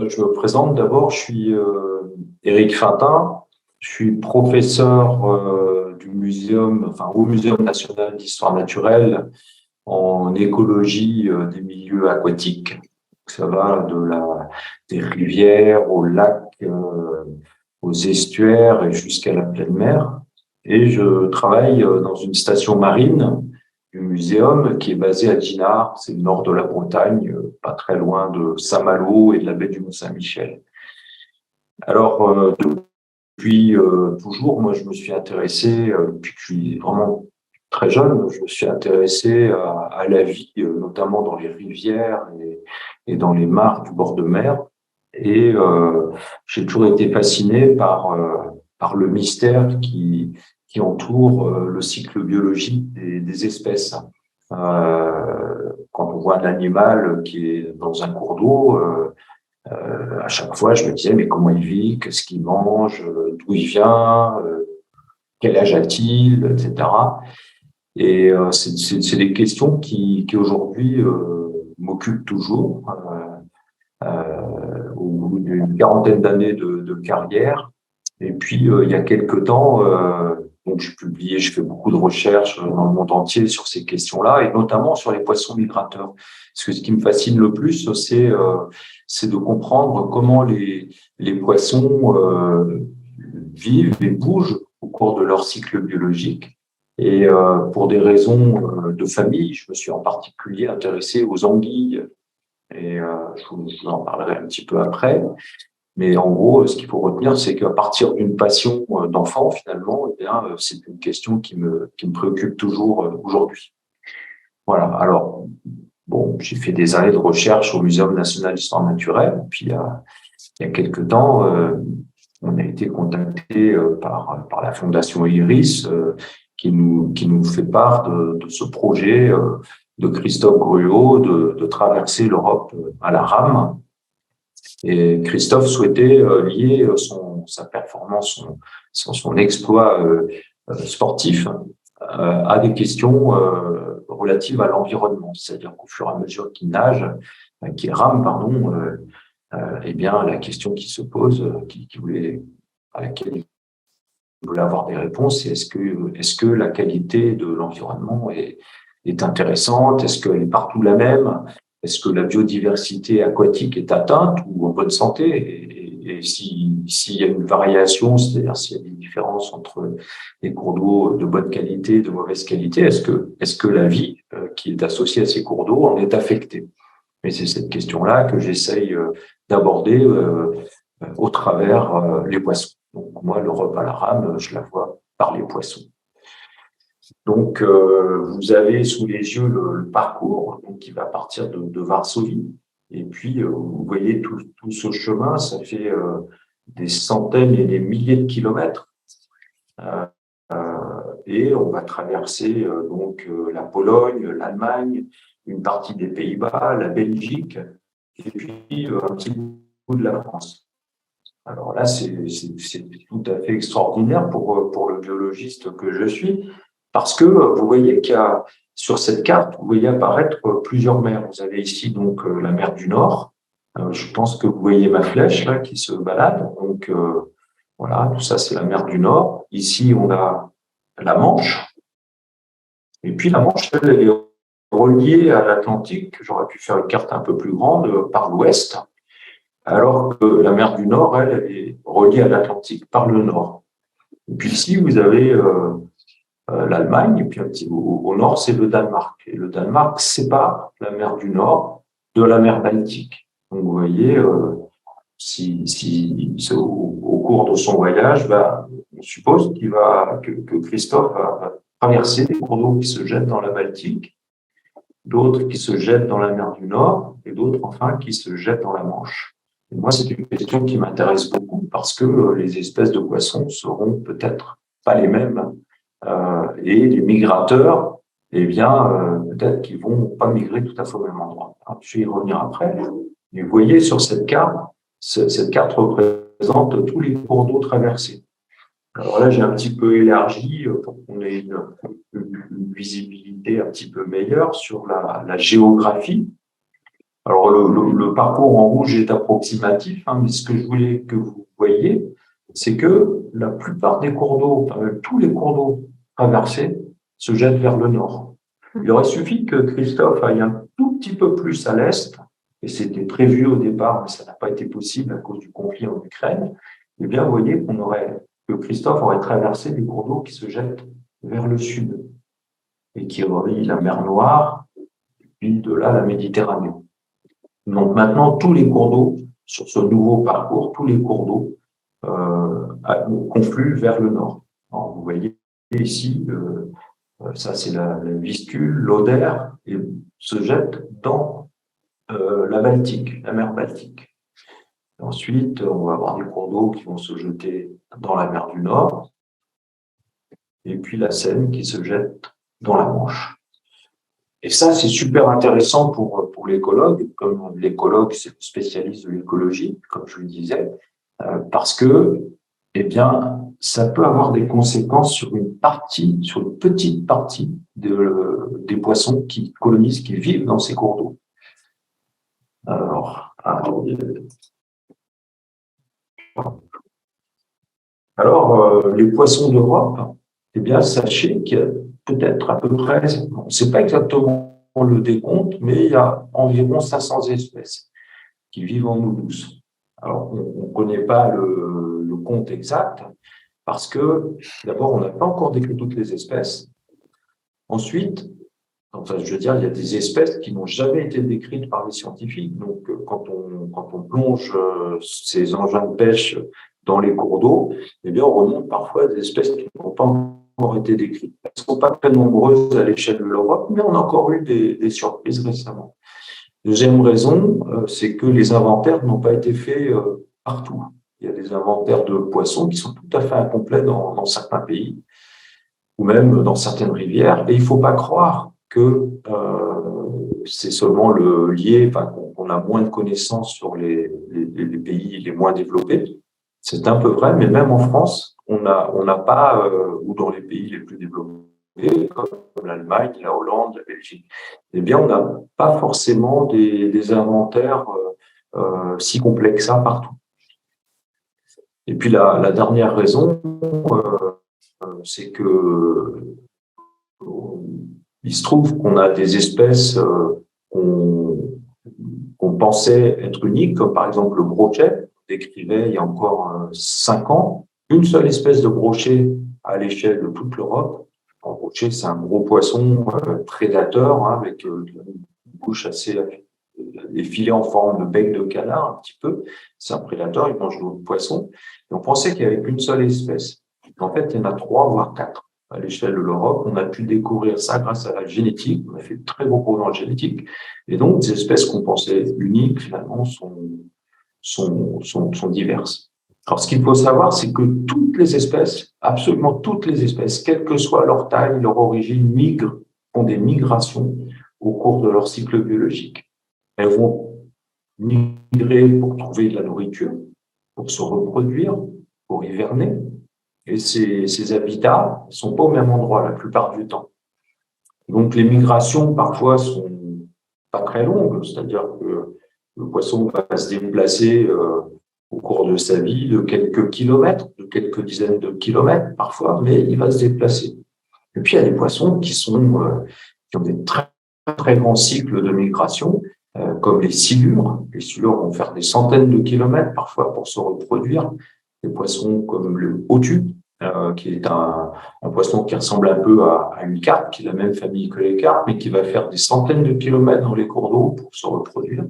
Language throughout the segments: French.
Je me présente d'abord, je suis Éric Fintin, je suis professeur du muséum, enfin au Muséum national d'histoire naturelle en écologie des milieux aquatiques. Ça va des rivières aux lacs, aux estuaires et jusqu'à la pleine mer. Et je travaille dans une station marine du muséum qui est basée à Dinard, c'est le nord de la Bretagne, pas très loin de Saint-Malo et de la baie du Mont-Saint-Michel. Alors, depuis toujours, moi, je me suis intéressé, depuis que je suis vraiment très jeune, je me suis intéressé à la vie, notamment dans les rivières et dans les mares du bord de mer. Et j'ai toujours été fasciné par le mystère qui entoure le cycle biologique des espèces. Quand on voit un animal qui est dans un cours d'eau, à chaque fois, je me disais, mais comment il vit, qu'est-ce qu'il mange, d'où il vient, quel âge a-t-il, etc. Et c'est des questions qui aujourd'hui m'occupent toujours. Au bout d'une quarantaine d'années de carrière. Et puis, il y a quelques temps, donc je fais beaucoup de recherches dans le monde entier sur ces questions-là, et notamment sur les poissons migrateurs. Parce que ce qui me fascine le plus, c'est de comprendre comment les poissons vivent et bougent au cours de leur cycle biologique. Et pour des raisons de famille, je me suis en particulier intéressé aux anguilles, et je vous en parlerai un petit peu après. Mais en gros, ce qu'il faut retenir, c'est qu'à partir d'une passion d'enfant, finalement, eh bien, c'est une question qui me préoccupe toujours aujourd'hui. Voilà. Alors, bon, j'ai fait des années de recherche au Muséum national d'histoire naturelle. Puis, il y a quelques temps, on a été contacté par la Fondation Iris, qui nous fait part de ce projet de Christophe Gruau de traverser l'Europe à la rame. Et Christophe souhaitait lier sa performance, son exploit sportif à des questions relatives à l'environnement. C'est-à-dire qu'au fur et à mesure qu'il nage, qu'il rame, pardon, eh bien, la question qui se pose, à laquelle il voulait avoir des réponses, c'est est-ce que la qualité de l'environnement est intéressante? Est-ce qu'elle est partout la même? Est-ce que la biodiversité aquatique est atteinte ou en bonne santé? Et s'il y a une variation, c'est-à-dire s'il y a des différences entre les cours d'eau de bonne qualité et de mauvaise qualité, est-ce que la vie qui est associée à ces cours d'eau en est affectée? Et c'est cette question-là que j'essaye d'aborder au travers les poissons. Donc moi, l'Europe à la rame, je la vois par les poissons. Donc, vous avez sous les yeux le parcours donc, qui va partir de Varsovie. Et puis, vous voyez tout ce chemin, ça fait des centaines et des milliers de kilomètres. Et on va traverser la Pologne, l'Allemagne, une partie des Pays-Bas, la Belgique, et puis un petit bout de la France. Alors là, c'est tout à fait extraordinaire pour le biologiste que je suis, parce que vous voyez qu'il y a sur cette carte, vous voyez apparaître plusieurs mers. Vous avez ici donc la mer du Nord. Je pense que vous voyez ma flèche là qui se balade. Donc voilà, tout ça c'est la mer du Nord. Ici on a la Manche. Et puis la Manche, elle est reliée à l'Atlantique. J'aurais pu faire une carte un peu plus grande par l'ouest, alors que la mer du Nord, elle est reliée à l'Atlantique par le nord. Et puis ici, vous avez l'Allemagne, et puis un petit au nord, c'est le Danemark. Et le Danemark sépare la mer du Nord de la mer Baltique. Donc vous voyez, au cours de son voyage, on suppose que Christophe va traverser des cours d'eau qui se jettent dans la Baltique, d'autres qui se jettent dans la mer du Nord, et d'autres enfin qui se jettent dans la Manche. Et moi, c'est une question qui m'intéresse beaucoup parce que les espèces de poissons seront peut-être pas les mêmes, et les migrateurs, eh bien, peut-être qu'ils vont pas migrer tout à fait au même endroit. Alors, je vais y revenir après. Et vous voyez sur cette carte représente tous les cours d'eau traversés. Alors là, j'ai un petit peu élargi pour qu'on ait une visibilité un petit peu meilleure sur la géographie. Alors, le parcours en rouge est approximatif, hein, mais ce que je voulais que vous voyiez, c'est que la plupart des cours d'eau, enfin, tous les cours d'eau traversés, se jettent vers le nord. Il aurait suffi que Christophe aille un tout petit peu plus à l'est, et c'était prévu au départ, mais ça n'a pas été possible à cause du conflit en Ukraine. Eh bien, vous voyez que Christophe aurait traversé des cours d'eau qui se jettent vers le sud et qui relient la mer Noire, puis de là la Méditerranée. Donc maintenant, tous les cours d'eau, sur ce nouveau parcours, tous les cours d'eau confluent vers le nord. Alors, vous voyez ici, ça c'est la Vistule, l'Oder, et se jette dans la Baltique, la mer Baltique. Ensuite, on va avoir des cours d'eau qui vont se jeter dans la mer du Nord, et puis la Seine qui se jette dans la Manche. Et ça, c'est super intéressant pour l'écologue, comme l'écologue, c'est le spécialiste de l'écologie, comme je le disais, parce que, eh bien, ça peut avoir des conséquences sur une petite partie des poissons qui colonisent, qui vivent dans ces cours d'eau. Alors, les poissons d'Europe, eh bien, sachez qu'il y a peut-être à peu près, on ne sait pas exactement le décompte, mais il y a environ 500 espèces qui vivent en eau douce. Alors, on ne connaît pas le compte exact parce que, d'abord, on n'a pas encore décrit toutes les espèces. Ensuite, enfin, je veux dire, il y a des espèces qui n'ont jamais été décrites par les scientifiques. Donc, quand on plonge ces engins de pêche dans les cours d'eau, eh bien, on remonte parfois à des espèces qui n'ont pas encore été décrites. Elles ne sont pas très nombreuses à l'échelle de l'Europe, mais on a encore eu des surprises récemment. Deuxième raison, c'est que les inventaires n'ont pas été faits partout. Il y a des inventaires de poissons qui sont tout à fait incomplets dans certains pays ou même dans certaines rivières. Et il ne faut pas croire que c'est seulement lié, enfin, qu'on a moins de connaissances sur les pays les moins développés. C'est un peu vrai, mais même en France, on n'a pas, ou dans les pays les plus développés, comme l'Allemagne, la Hollande, la Belgique, eh bien, on n'a pas forcément des inventaires si complets que ça partout. Et puis la dernière raison, c'est que il se trouve qu'on a des espèces qu'on pensait être uniques, comme par exemple le brochet, on décrivait il y a encore 5 ans, une seule espèce de brochet à l'échelle de toute l'Europe. Le brochet, c'est un gros poisson prédateur avec une bouche assez effilée en forme de bec de canard un petit peu. C'est un prédateur, il mange d'autres poissons. Et on pensait qu'il n'y avait qu'une seule espèce. En fait, il y en a 3 voire 4 à l'échelle de l'Europe. On a pu découvrir ça grâce à la génétique. On a fait de très beaux progrès génétiques. Et donc, des espèces qu'on pensait uniques, finalement, sont diverses. Alors, ce qu'il faut savoir, c'est que toutes les espèces, absolument toutes les espèces, quelle que soit leur taille, leur origine, migrent, font des migrations au cours de leur cycle biologique. Elles vont migrer pour trouver de la nourriture, pour se reproduire, pour hiverner. Et ces habitats ne sont pas au même endroit la plupart du temps. Donc, les migrations, parfois, sont pas très longues, c'est-à-dire que le poisson va se déplacer au cours de sa vie de quelques kilomètres, de quelques dizaines de kilomètres parfois, mais il va se déplacer. Et puis, il y a des poissons qui ont des très, très grands cycles de migration, comme les silures. Les silures vont faire des centaines de kilomètres parfois pour se reproduire. Des poissons comme le hautu, qui est un poisson qui ressemble un peu à une carpe, qui est la même famille que les carpes, mais qui va faire des centaines de kilomètres dans les cours d'eau pour se reproduire,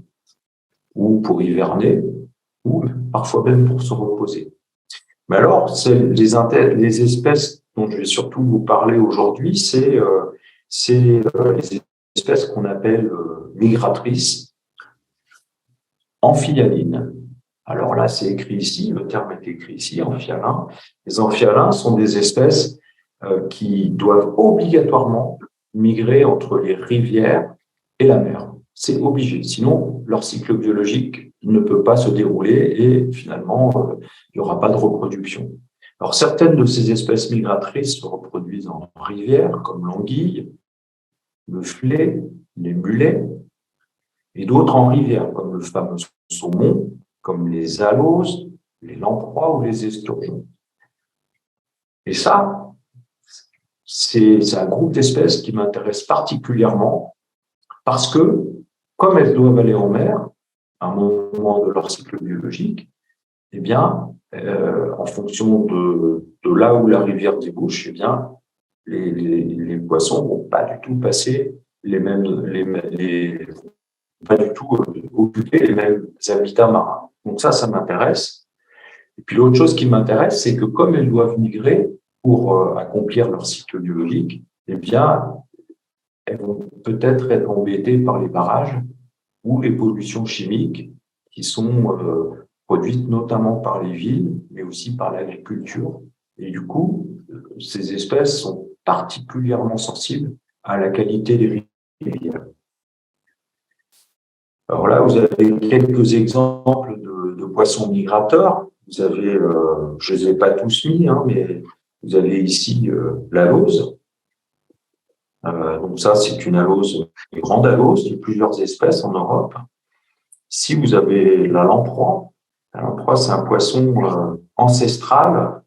ou pour hiverner, ou parfois même pour se reposer. Mais alors, les espèces dont je vais surtout vous parler aujourd'hui, c'est les espèces qu'on appelle migratrices, amphialines. Alors là, c'est écrit ici, le terme est écrit ici, amphialins. Les amphialins sont des espèces qui doivent obligatoirement migrer entre les rivières et la mer. C'est obligé, sinon leur cycle biologique ne peut pas se dérouler et finalement, il n'y aura pas de reproduction. Alors certaines de ces espèces migratrices se reproduisent en rivière, comme l'anguille, le filet, les mulets. et d'autres en rivière, comme le fameux saumon, comme les aloses, les lamproies ou les esturgeons. Et ça, c'est un groupe d'espèces qui m'intéresse particulièrement parce que, comme elles doivent aller en mer, à un moment de leur cycle biologique, eh bien, en fonction de là où la rivière débouche, eh bien, les poissons vont pas du tout passer pas du tout occuper les mêmes habitats marins. Donc ça m'intéresse. Et puis l'autre chose qui m'intéresse, c'est que comme elles doivent migrer pour accomplir leur cycle biologique, eh bien, elles vont peut-être être embêtées par les barrages ou les pollutions chimiques qui sont produites notamment par les villes, mais aussi par l'agriculture. Et du coup, ces espèces sont particulièrement sensibles à la qualité des rivières. Alors là, vous avez quelques exemples de poissons migrateurs. Vous avez, je ne les ai pas tous mis, hein, mais vous avez ici l'alose. Donc ça, c'est une alose, une grande alose de plusieurs espèces en Europe. Ici, vous avez la lamproie. La lamproie, c'est un poisson ancestral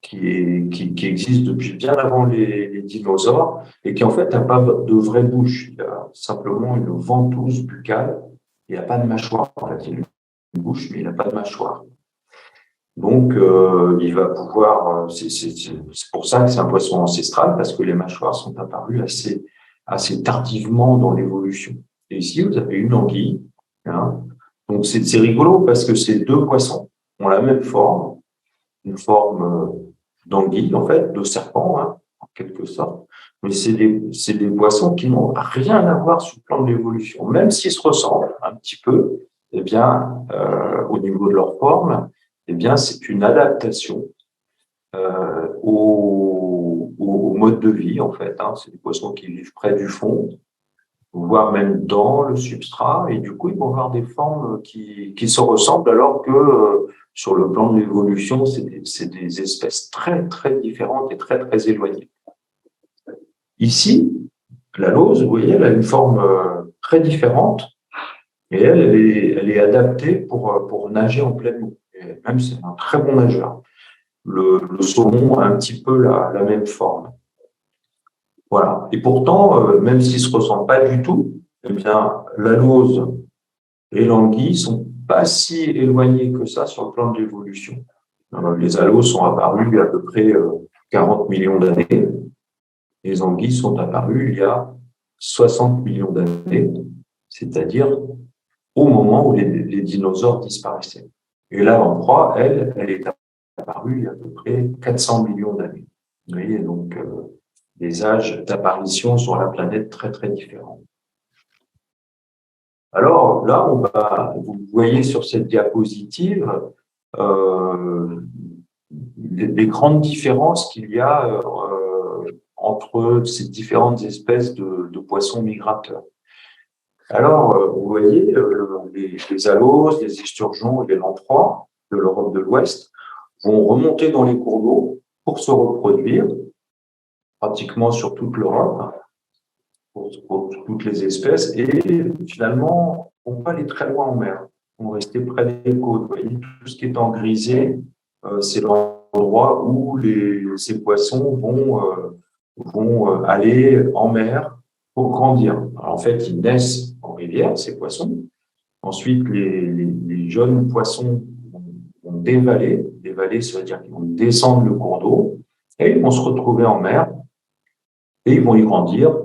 qui existe depuis bien avant les dinosaures et qui en fait n'a pas de vraie bouche. Il a simplement une ventouse buccale. Il n'a pas de mâchoire. En fait, il a une bouche, mais il n'a pas de mâchoire. Donc, il va pouvoir. C'est pour ça que c'est un poisson ancestral parce que les mâchoires sont apparues assez tardivement dans l'évolution. Et ici, vous avez une anguille. Hein. Donc, c'est rigolo parce que ces deux poissons ont la même forme, une forme d'anguille, en fait, de serpent, hein, en quelque sorte. Mais c'est des poissons qui n'ont rien à voir sur le plan de l'évolution. Même s'ils se ressemblent un petit peu, eh bien, au niveau de leur forme, eh bien, c'est une adaptation au mode de vie, en fait. Hein. C'est des poissons qui vivent près du fond, voire même dans le substrat, et du coup, ils vont avoir des formes qui se ressemblent, alors que sur le plan de l'évolution, c'est des espèces très, très différentes et très, très éloignées. Ici, la lauze, vous voyez, elle a une forme très différente, et elle est adaptée pour nager en pleine eau. Et même, c'est un très bon nageur. Le saumon a un petit peu la même forme. Voilà. Et pourtant, même s'ils ne se ressemblent pas du tout, eh bien, la lauze et l'anguille sont pas si éloignés que ça sur le plan de l'évolution. Les aloses sont apparus il y a à peu près 40 millions d'années. Les anguilles sont apparues il y a 60 millions d'années, c'est-à-dire au moment où les dinosaures disparaissaient. Et la lamproie, elle est apparue il y a à peu près 400 millions d'années. Vous voyez, donc des âges d'apparition sur la planète très, très différents. Alors là, vous voyez sur cette diapositive les grandes différences qu'il y a entre ces différentes espèces de poissons migrateurs. Alors, vous voyez, les aloses, les esturgeons et les lamproies de l'Europe de l'Ouest vont remonter dans les cours d'eau pour se reproduire, pratiquement sur toute l'Europe, pour toutes les espèces, et finalement, on ne vont pas aller très loin en mer, on va rester près des côtes. Vous voyez, tout ce qui est en grisé, c'est l'endroit où ces poissons vont aller en mer pour grandir. Alors, en fait, ils naissent en rivière, ces poissons. Ensuite, les jeunes poissons vont dévaler. Dévaler, ça veut dire qu'ils vont descendre le cours d'eau et ils vont se retrouver en mer et ils vont y grandir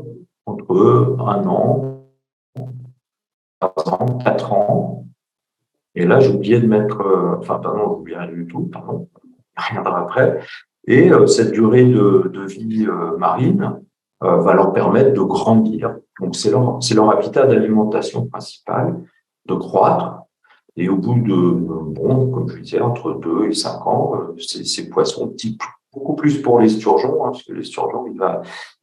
entre 1 an, 3 ans, 4 ans. Et là, j'ai oublié de mettre, pardon, j'oublie rien du tout, pardon, on reviendra après. Et cette durée de vie marine va leur permettre de grandir. Donc, c'est leur habitat d'alimentation principal, de croître. Et au bout comme je disais, entre 2 et 5 ans, ces poissons type beaucoup plus pour l'esturgeon, hein, parce que l'esturgeon,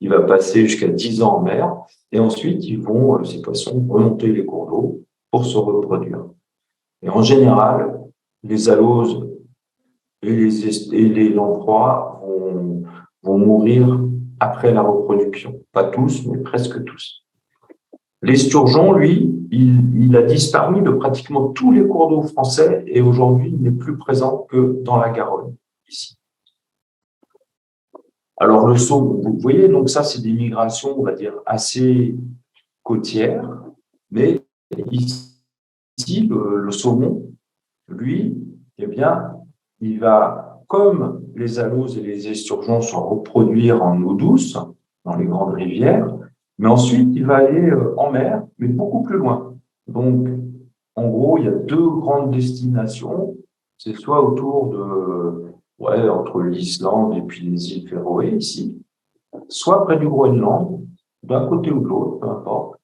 il va passer jusqu'à 10 ans en mer. Et ensuite, ces poissons, remonter les cours d'eau pour se reproduire. Et en général, les aloses et les lamproies vont mourir après la reproduction. Pas tous, mais presque tous. L'esturgeon, lui, il a disparu de pratiquement tous les cours d'eau français et aujourd'hui, il n'est plus présent que dans la Garonne, ici. Alors, le saumon, vous voyez, donc ça, c'est des migrations, on va dire, assez côtières, mais ici, le saumon, lui, eh bien, il va, comme les aloses et les esturgeons, se reproduire en eau douce, dans les grandes rivières, mais ensuite, il va aller en mer, mais beaucoup plus loin. Donc, en gros, il y a deux grandes destinations. C'est soit autour de, entre l'Islande et puis les îles Féroé, ici, soit près du Groenland, d'un côté ou de l'autre, peu importe,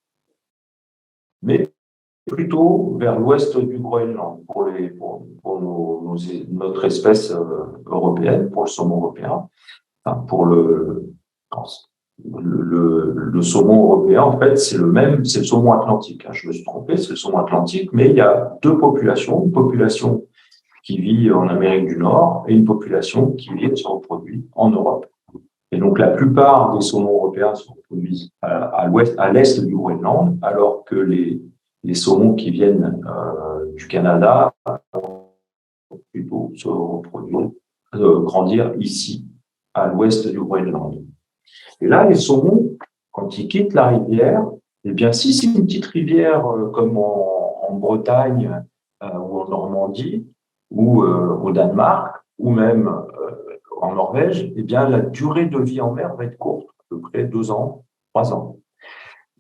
mais plutôt vers l'ouest du Groenland pour notre espèce européenne, pour le saumon européen, enfin, pour le saumon européen, en fait, c'est le même, c'est le saumon atlantique. Je me suis trompé, c'est le saumon atlantique, mais il y a deux populations, une population qui vit en Amérique du Nord et une population qui vit et se reproduit en Europe. Et donc, la plupart des saumons européens se reproduisent à l'ouest, à l'est du Groenland, alors que les saumons qui viennent du Canada plutôt se reproduire, grandir ici, à l'ouest du Groenland. Et là, les saumons, quand ils quittent la rivière, eh bien, si c'est une petite rivière comme en Bretagne ou en Normandie ou au Danemark ou même en Norvège, eh bien, la durée de vie en mer va être courte, à peu près 2 ans, 3 ans.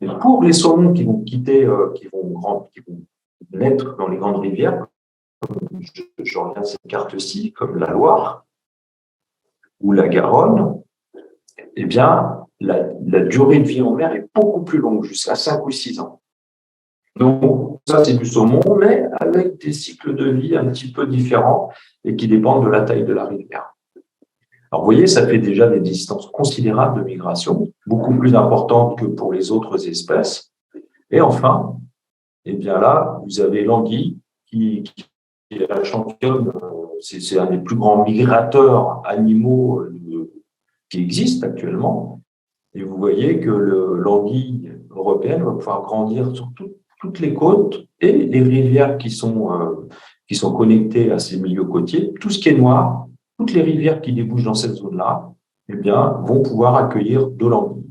Et pour les saumons qui vont quitter, qui vont naître dans les grandes rivières, je reviens à cette carte-ci, comme la Loire ou la Garonne, eh bien, la durée de vie en mer est beaucoup plus longue, jusqu'à 5 ou 6 ans. Donc, ça, c'est du saumon, mais avec des cycles de vie un petit peu différents et qui dépendent de la taille de la rivière. Alors, vous voyez, ça fait déjà des distances considérables de migration, beaucoup plus importantes que pour les autres espèces. Et enfin, eh bien là, vous avez l'anguille qui est la championne, c'est un des plus grands migrateurs animaux qui existent actuellement. Et vous voyez que l'anguille européenne va pouvoir grandir sur toutes les côtes et les rivières qui sont connectées à ces milieux côtiers. Tout ce qui est noir, toutes les rivières qui débouchent dans cette zone-là, eh bien, vont pouvoir accueillir de l'anguille.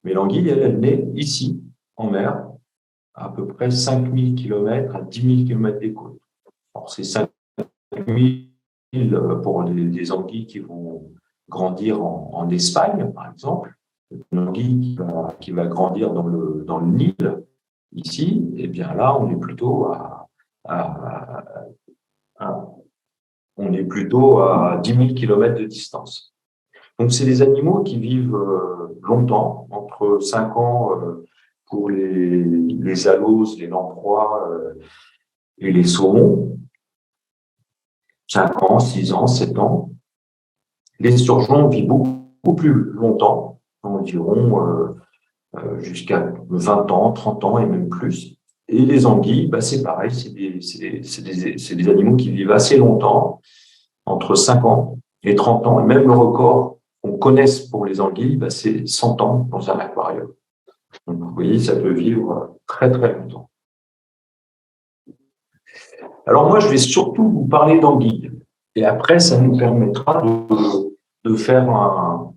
Mais l'anguille, elle naît ici, en mer, à peu près 5000 km à 10 000 km des côtes. Alors, c'est 5000 pour des anguilles qui vont grandir en Espagne, par exemple. Une anguille qui va grandir dans le Nil, ici, eh bien là, on est plutôt à 10 000 km de distance. Donc, c'est des animaux qui vivent longtemps, entre 5 ans pour les aloses, les lamproies et les saumons, 5 ans, 6 ans, 7 ans. Les esturgeons vivent beaucoup plus longtemps, environ jusqu'à 20 ans, 30 ans et même plus. Et les anguilles, c'est pareil, c'est des animaux qui vivent assez longtemps, entre 5 ans et 30 ans. Et même le record qu'on connaisse pour les anguilles, c'est 100 ans dans un aquarium. Donc, vous voyez, ça peut vivre très, très longtemps. Alors moi, je vais surtout vous parler d'anguilles. Et après, ça nous permettra de faire un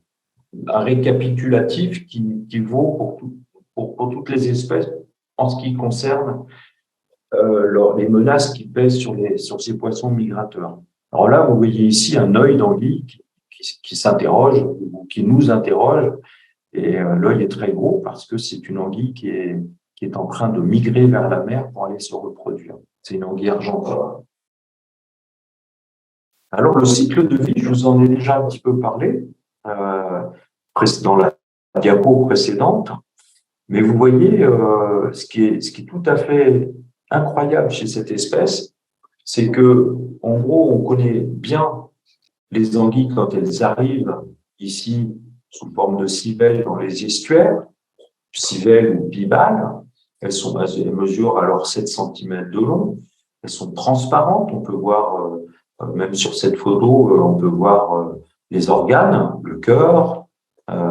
récapitulatif qui vaut pour toutes les espèces en ce qui concerne les menaces qui pèsent sur ces poissons migrateurs. Alors là, vous voyez ici un œil d'anguille qui s'interroge ou qui nous interroge. Et l'œil est très gros parce que c'est une anguille qui est en train de migrer vers la mer pour aller se reproduire. C'est une anguille argentoire. Alors, le cycle de vie, je vous en ai déjà un petit peu parlé dans la diapo précédente, mais vous voyez, ce qui est tout à fait incroyable chez cette espèce, c'est que, en gros, on connaît bien les anguilles quand elles arrivent ici sous forme de civelles dans les estuaires, civelles ou bibales. Elles mesurent alors 7 cm de long. Elles sont transparentes. On peut voir, même sur cette photo, on peut voir les organes, le cœur,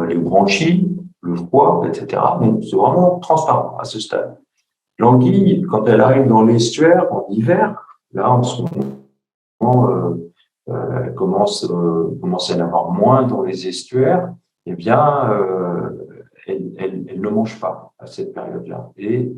les branchies, le froid, etc. Donc, c'est vraiment transparent à ce stade. L'anguille, quand elle arrive dans l'estuaire en hiver, là, en ce moment, elle commence à y en avoir moins dans les estuaires, eh bien, elle ne mange pas à cette période-là. Et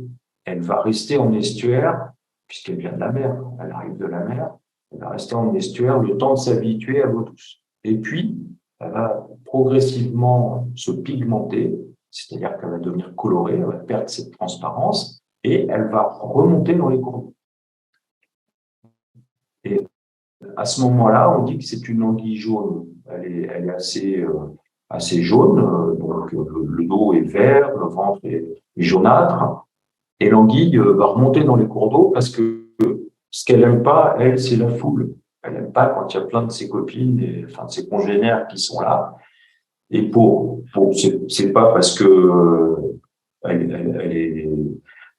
elle va rester en estuaire, puisqu'elle vient de la mer, elle arrive de la mer, elle va rester en estuaire le temps de s'habituer à l'eau douce. Et puis, elle va progressivement se pigmenter, c'est-à-dire qu'elle va devenir colorée, elle va perdre cette transparence, et elle va remonter dans les cours d'eau. Et à ce moment-là, on dit que c'est une anguille jaune. Elle est assez jaune, donc le dos est vert, le ventre est jaunâtre, et l'anguille va remonter dans les cours d'eau parce que ce qu'elle n'aime pas, elle, c'est la foule. Elle n'aime pas quand il y a plein de ses copines, enfin de ses congénères qui sont là. Et c'est pas parce que elle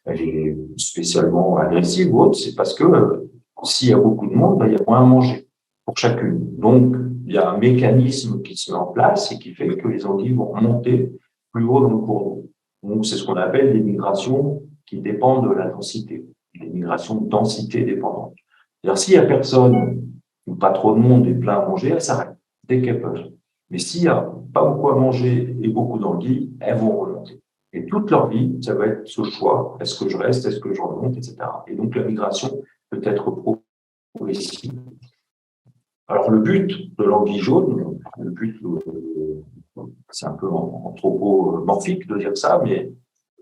est spécialement agressive ou autre, c'est parce que s'il y a beaucoup de monde, il y a moins à manger pour chacune. Donc, il y a un mécanisme qui se met en place et qui fait que les anguilles vont remonter plus haut dans le cours d'eau. Donc, c'est ce qu'on appelle des migrations qui dépendent de la densité, des migrations de densité dépendante. C'est-à-dire, s'il y a personne ou pas trop de monde et plein à manger, elles s'arrêtent dès qu'elles peuvent. Mais s'il y a pas beaucoup à manger et beaucoup d'anguilles, elles vont remonter. Et toute leur vie, ça va être ce choix. Est-ce que je reste? Est-ce que je remonte? Etc. Et donc, la migration peut être progressive. Alors, le but de l'anguille jaune, le but, c'est un peu anthropomorphique de dire ça, mais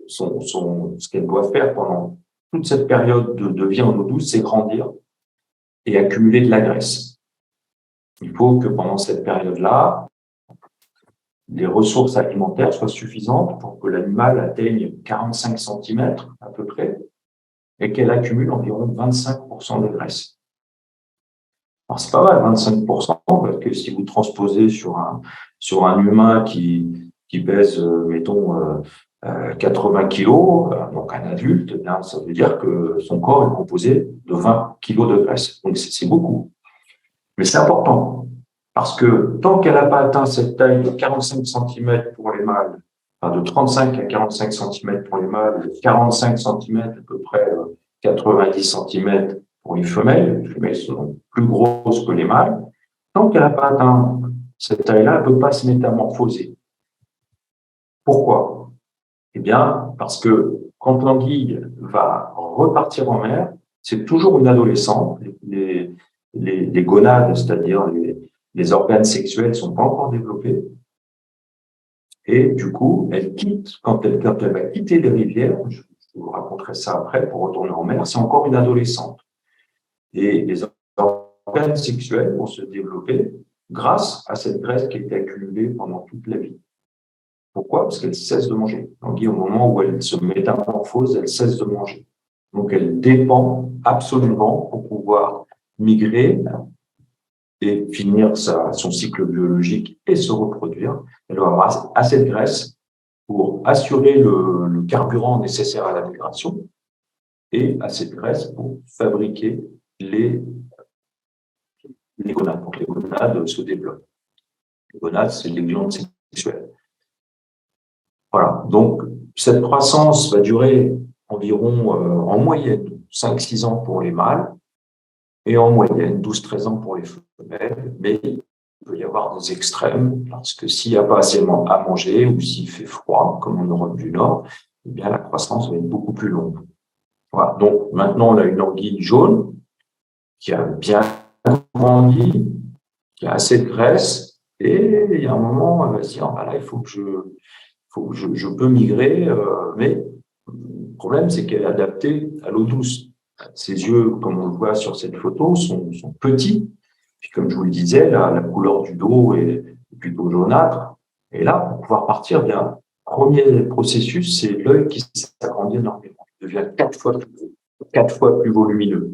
ce qu'elle doit faire pendant toute cette période de vie en eau douce, c'est grandir et accumuler de la graisse. Il faut que pendant cette période-là, les ressources alimentaires soient suffisantes pour que l'animal atteigne 45 cm à peu près et qu'elle accumule environ 25% de graisse. Alors, c'est pas mal, 25%, parce que si vous transposez sur un humain qui pèse, mettons, 80 kilos, donc un adulte, eh bien, ça veut dire que son corps est composé de 20 kilos de graisse. Donc, c'est beaucoup. Mais c'est important. Parce que tant qu'elle n'a pas atteint cette taille de 45 cm pour les mâles, enfin de 35 à 45 cm pour les mâles, de 45 cm à peu près 90 cm pour les femelles sont plus grosses que les mâles, tant qu'elle n'a pas atteint cette taille-là, elle ne peut pas se métamorphoser. Pourquoi? Eh bien, parce que quand l'anguille va repartir en mer, c'est toujours une adolescente. Les gonades, c'est-à-dire les organes sexuels, ne sont pas encore développés. Et du coup, elle quitte, quand elle va quitter les rivières, je vous raconterai ça après pour retourner en mer, c'est encore une adolescente. Et les organes sexuels vont se développer grâce à cette graisse qui a été accumulée pendant toute la vie. Pourquoi? Parce qu'elle cesse de manger. Donc, au moment où elle se métamorphose, elle cesse de manger. Donc, elle dépend absolument pour pouvoir migrer et finir son cycle biologique et se reproduire. Elle doit avoir assez de graisse pour assurer le carburant nécessaire à la migration et assez de graisse pour fabriquer les gonades, pour que les gonades se développent. Les gonades, c'est les glandes sexuelles. Voilà, donc cette croissance va durer environ, en moyenne, 5-6 ans pour les mâles et en moyenne 12-13 ans pour les femelles, mais il peut y avoir des extrêmes, parce que s'il n'y a pas assez à manger ou s'il fait froid, comme en Europe du Nord, eh bien la croissance va être beaucoup plus longue. Voilà, donc maintenant on a une anguille jaune qui a bien grandi, qui a assez de graisse, et il y a un moment, elle va se dire, là, il faut que je peux migrer, mais le problème, c'est qu'elle est adaptée à l'eau douce. Ses yeux, comme on le voit sur cette photo, sont petits. Puis, comme je vous le disais, la couleur du dos est plutôt jaunâtre. Et là, pour pouvoir partir, bien, premier processus, c'est l'œil qui s'agrandit énormément. Il devient 4 fois plus volumineux.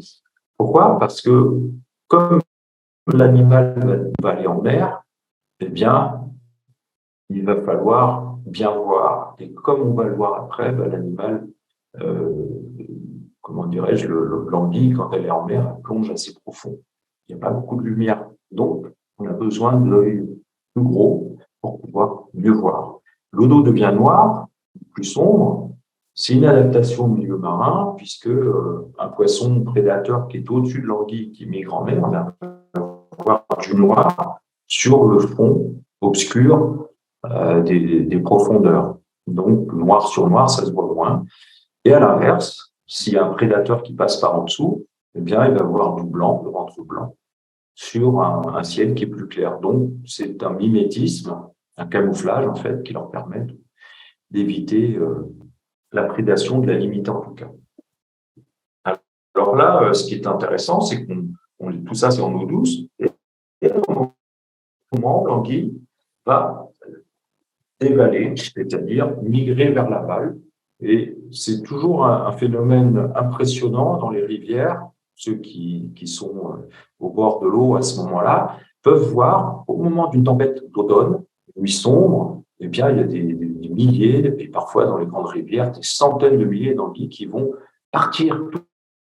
Pourquoi? Parce que comme l'animal va aller en mer, eh bien, il va falloir bien voir. Et comme on va le voir après, l'animal, comment dirais-je, l'anguille, quand elle est en mer, elle plonge assez profond. Il n'y a pas beaucoup de lumière. Donc, on a besoin de l'œil plus gros pour pouvoir mieux voir. L'eau d'eau devient noire, plus sombre. C'est une adaptation au milieu marin, puisque un poisson prédateur qui est au-dessus de l'anguille qui migre en mer va avoir du noir sur le fond obscur des profondeurs. Donc, noir sur noir, ça se voit loin. Et à l'inverse, s'il y a un prédateur qui passe par en dessous, eh bien, il va avoir du blanc, le ventre blanc, sur un ciel qui est plus clair. Donc, c'est un mimétisme, un camouflage, en fait, qui leur permet d'éviter la prédation, de la limiter en tout cas. Alors là, ce qui est intéressant, c'est qu'on tout ça, c'est en eau douce, et à un moment, l'anguille va dévaler, c'est-à-dire migrer vers l'aval. Et c'est toujours un phénomène impressionnant dans les rivières. Ceux qui sont au bord de l'eau à ce moment-là peuvent voir, au moment d'une tempête d'automne, nuit sombre, eh bien, il y a des milliers, et puis parfois dans les grandes rivières, des centaines de milliers d'anguilles qui vont partir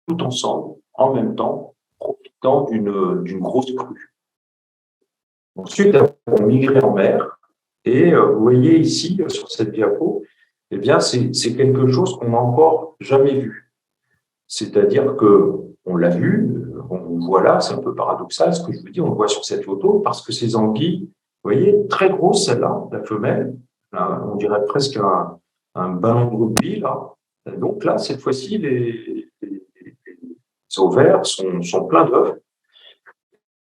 tout ensemble, en même temps, profitant d'une grosse crue. Ensuite, elles vont migrer en mer, et vous voyez ici, sur cette diapo, eh bien, c'est quelque chose qu'on n'a encore jamais vu. C'est-à-dire que on l'a vu, on voit là, c'est un peu paradoxal ce que je vous dis, on le voit sur cette photo, parce que ces anguilles, vous voyez, très grosse celle-là, la femelle, on dirait presque un ballon de rugby, là. Donc là, cette fois-ci, les ovaires sont pleins d'œufs.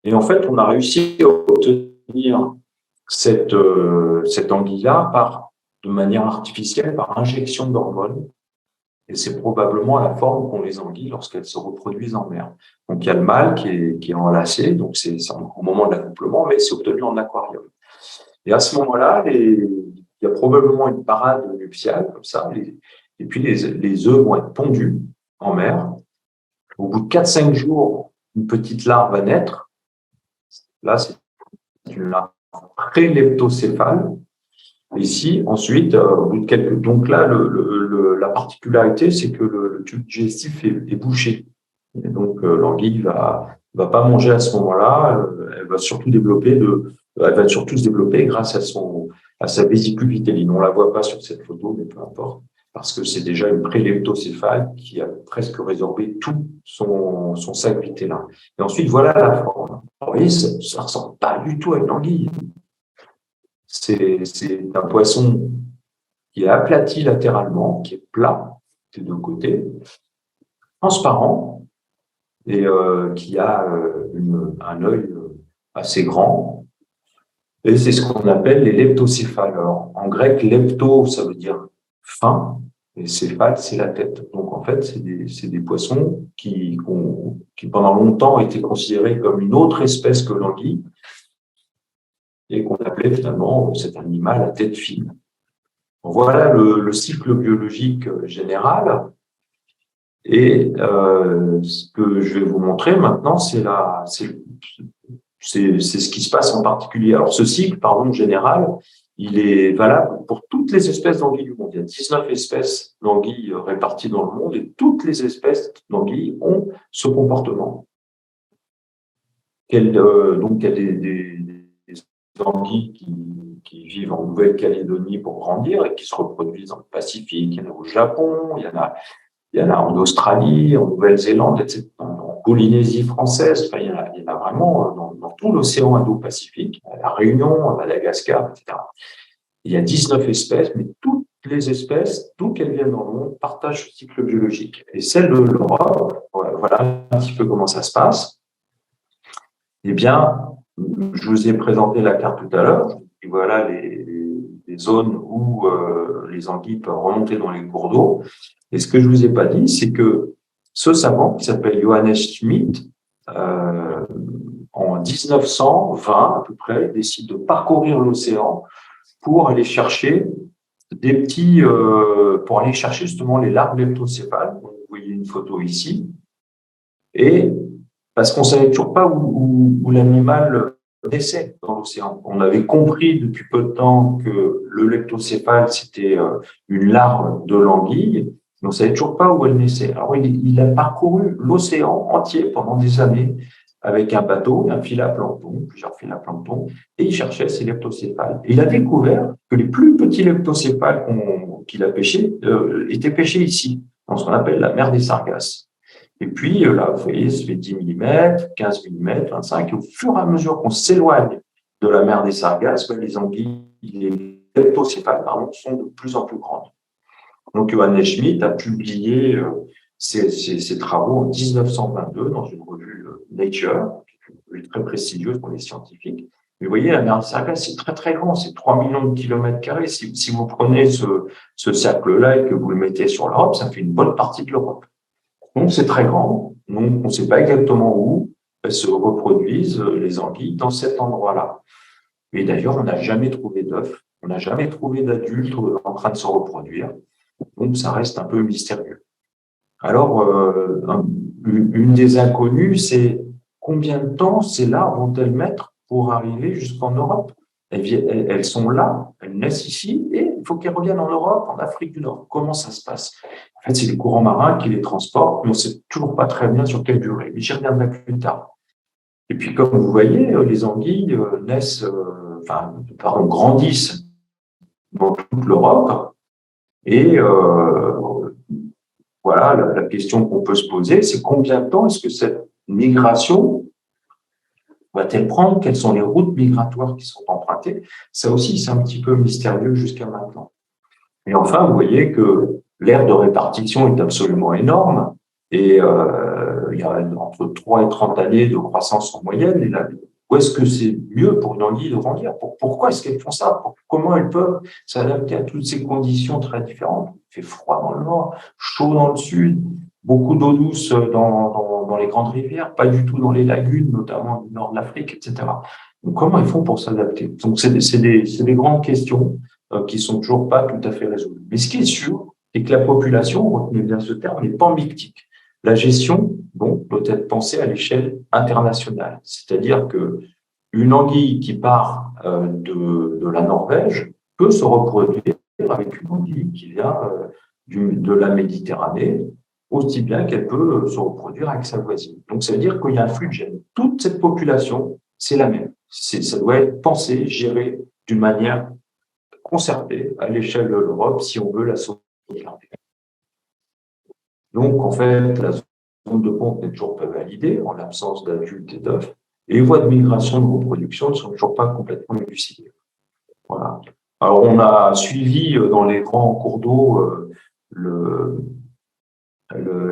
Et en fait, on a réussi à obtenir cette anguille-là de manière artificielle, par injection d'hormones. Et c'est probablement la forme qu'ont les anguilles lorsqu'elles se reproduisent en mer. Donc, il y a le mâle qui est enlacé, donc c'est au moment de l'accouplement, mais c'est obtenu en aquarium. Et à ce moment-là, il y a probablement une parade nuptiale, comme ça, et puis les œufs vont être pondus en mer. Au bout de 4-5 jours, une petite larve va naître. Là, c'est une larve préleptocéphale. Ici, ensuite, au bout de quelques... Donc là, la particularité, c'est que le tube digestif est bouché. Et donc, l'anguille va pas manger à ce moment-là. Elle va surtout se développer grâce à sa vésicule vitelline. On la voit pas sur cette photo, mais peu importe, parce que c'est déjà une préleptocéphale qui a presque résorbé tout son sac vitellin. Et ensuite, voilà la forme. Vous voyez, ça ressemble pas du tout à une anguille. C'est un poisson qui est aplati latéralement, qui est plat des deux côtés, transparent, et qui a un œil assez grand. Et c'est ce qu'on appelle les leptocéphales. Alors, en grec, lepto, ça veut dire fin, et céphale, c'est la tête. Donc, en fait, c'est des poissons qui, pendant longtemps, étaient considérés comme une autre espèce que l'anguille, et qu'on appelait finalement cet animal à tête fine. Voilà le cycle biologique général. Et ce que je vais vous montrer maintenant, c'est ce qui se passe en particulier. Alors, ce cycle, général, il est valable pour toutes les espèces d'anguilles du monde. Il y a 19 espèces d'anguilles réparties dans le monde, et toutes les espèces d'anguilles ont ce comportement. Donc, il y a des anguilles qui vivent en Nouvelle-Calédonie pour grandir et qui se reproduisent dans le Pacifique. Il y en a au Japon, il y en a en Australie, en Nouvelle-Zélande, etc., en Polynésie française. Enfin, il y en a vraiment dans tout l'océan Indo-Pacifique, à La Réunion, à Madagascar, etc. Il y a 19 espèces, mais toutes les espèces, d'où qu'elles viennent dans le monde, partagent ce cycle biologique. Et celle de l'Europe, voilà un petit peu comment ça se passe. Eh bien, je vous ai présenté la carte tout à l'heure. Et voilà les zones où les anguilles peuvent remonter dans les cours d'eau. Et ce que je vous ai pas dit, c'est que ce savant qui s'appelle Johannes Schmidt, en 1920 à peu près, décide de parcourir l'océan pour aller chercher pour aller chercher justement les larves leptocéphales. Vous voyez une photo ici. Et parce qu'on savait toujours pas où l'animal naissait dans l'océan. On avait compris depuis peu de temps que le leptocéphale, c'était une larve de l'anguille, mais on savait toujours pas où elle naissait. Alors, il a parcouru l'océan entier pendant des années avec un bateau, un fil à plancton, plusieurs fils à plancton, et il cherchait ces leptocéphales. Et il a découvert que les plus petits leptocéphales qu'il a pêchés étaient pêchés ici, dans ce qu'on appelle la mer des Sargasses. Et puis là, vous voyez, ça fait 10 mm, 15 mm, 25, et au fur et à mesure qu'on s'éloigne de la mer des Sargasses, les anguilles, les leptocéphales, pardon, sont de plus en plus grandes. Donc, Johannes Schmidt a publié ses travaux en 1922 dans une revue Nature, une revue très prestigieuse pour les scientifiques. Mais vous voyez, la mer des Sargasses, c'est très, très grand, c'est 3 millions de kilomètres carrés. Si vous prenez ce cercle-là et que vous le mettez sur l'Europe, ça fait une bonne partie de l'Europe. Donc, c'est très grand. Donc, on ne sait pas exactement où elles se reproduisent, les anguilles, dans cet endroit-là. Et d'ailleurs, on n'a jamais trouvé d'œufs, on n'a jamais trouvé d'adultes en train de se reproduire. Donc, ça reste un peu mystérieux. Alors, une des inconnues, c'est combien de temps ces larves vont-elles mettre pour arriver jusqu'en Europe? Elles sont là, elles naissent ici, et il faut qu'elles reviennent en Europe, en Afrique du Nord. Comment ça se passe? En fait, c'est les courants marins qui les transportent, mais on ne sait toujours pas très bien sur quelle durée. Mais j'y reviendrai plus tard. Et puis, comme vous voyez, les anguilles grandissent dans toute l'Europe. Et voilà, la question qu'on peut se poser, c'est combien de temps est-ce que cette migration va-t-elle prendre? Quelles sont les routes migratoires qui sont empruntées? Ça aussi, c'est un petit peu mystérieux jusqu'à maintenant. Et enfin, vous voyez que l'aire de répartition est absolument énorme. Et il y a entre 3 et 30 années de croissance en moyenne. Et là, où est-ce que c'est mieux pour une anguille de grandir? Pourquoi est-ce qu'elles font ça? Comment elles peuvent s'adapter à toutes ces conditions très différentes? Il fait froid dans le nord, chaud dans le sud, beaucoup d'eau douce dans les grandes rivières, pas du tout dans les lagunes, notamment du nord de l'Afrique, etc. Donc, comment ils font pour s'adapter? Donc, c'est des grandes questions qui sont toujours pas tout à fait résolues. Mais ce qui est sûr, c'est que la population, retenez bien ce terme, n'est pas mictique. La gestion, donc, doit être pensée à l'échelle internationale. C'est-à-dire que une anguille qui part de la Norvège peut se reproduire avec une anguille qui vient de la Méditerranée, aussi bien qu'elle peut se reproduire avec sa voisine. Donc, ça veut dire qu'il y a un flux de gènes. Toute cette population, c'est la même. Ça doit être pensé, géré d'une manière concertée à l'échelle de l'Europe si on veut la sauvegarder. Donc, en fait, la zone de ponte n'est toujours pas validée en l'absence d'adultes et d'œufs, et les voies de migration de reproduction ne sont toujours pas complètement élucidées. Voilà. Alors, on a suivi dans les grands cours d'eau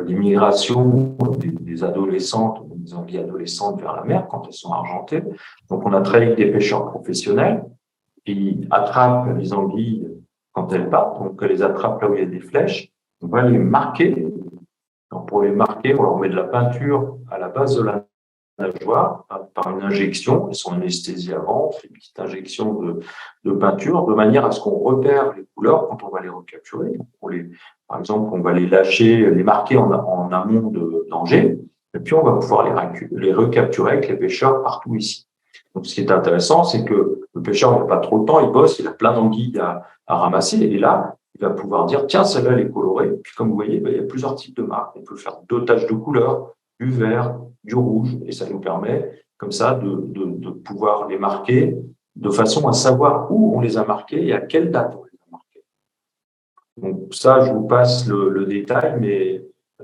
l'immigration des adolescentes, des anguilles adolescentes vers la mer quand elles sont argentées. Donc, on a travaillé avec des pêcheurs professionnels qui attrapent les anguilles quand elles partent, donc on les attrape là où il y a des flèches, on va les marquer. Donc, pour les marquer, on leur met de la peinture à la base de la nageoire par une injection, ils sont anesthésiés avant, on fait une petite injection de peinture, de manière à ce qu'on repère les couleurs quand on va les recapturer. Par exemple, on va les lâcher, les marquer en amont d'Angers, et puis on va pouvoir les recapturer avec les pêcheurs partout ici. Donc, ce qui est intéressant, c'est que le pêcheur n'a pas trop de temps, il bosse, il a plein d'anguilles à ramasser, et là, il va pouvoir dire, tiens, celle-là, elle est colorée. Puis, comme vous voyez, il y a plusieurs types de marques. On peut faire 2 taches de couleur, du vert, du rouge, et ça nous permet, comme ça, de pouvoir les marquer de façon à savoir où on les a marqués et à quelle date on les a marqués. Donc, ça, je vous passe le détail, mais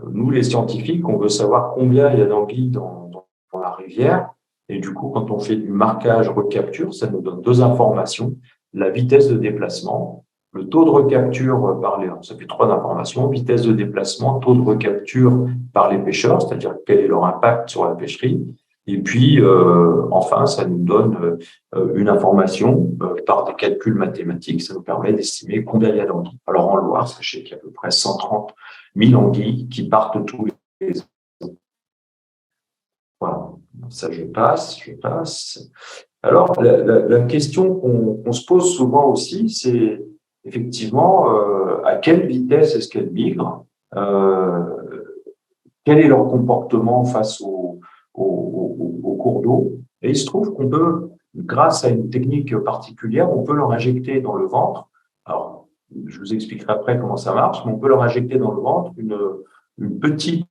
nous, les scientifiques, on veut savoir combien il y a d'anguilles dans la rivière. Et du coup, quand on fait du marquage recapture, ça nous donne 2 informations, la vitesse de déplacement, le taux de recapture ça fait 3 informations, vitesse de déplacement, taux de recapture par les pêcheurs, c'est-à-dire quel est leur impact sur la pêcherie. Et puis, enfin, ça nous donne une information par des calculs mathématiques, ça nous permet d'estimer combien il y a d'anguilles. Alors, en Loire, sachez qu'il y a à peu près 130 000 anguilles qui partent tous les ans. Voilà, ça je passe. Alors, la question qu'on se pose souvent aussi, c'est effectivement à quelle vitesse est-ce qu'elles migrent, quel est leur comportement face au cours d'eau. Et il se trouve qu'on peut, grâce à une technique particulière, on peut leur injecter dans le ventre. Alors, je vous expliquerai après comment ça marche, mais on peut leur injecter dans le ventre une petite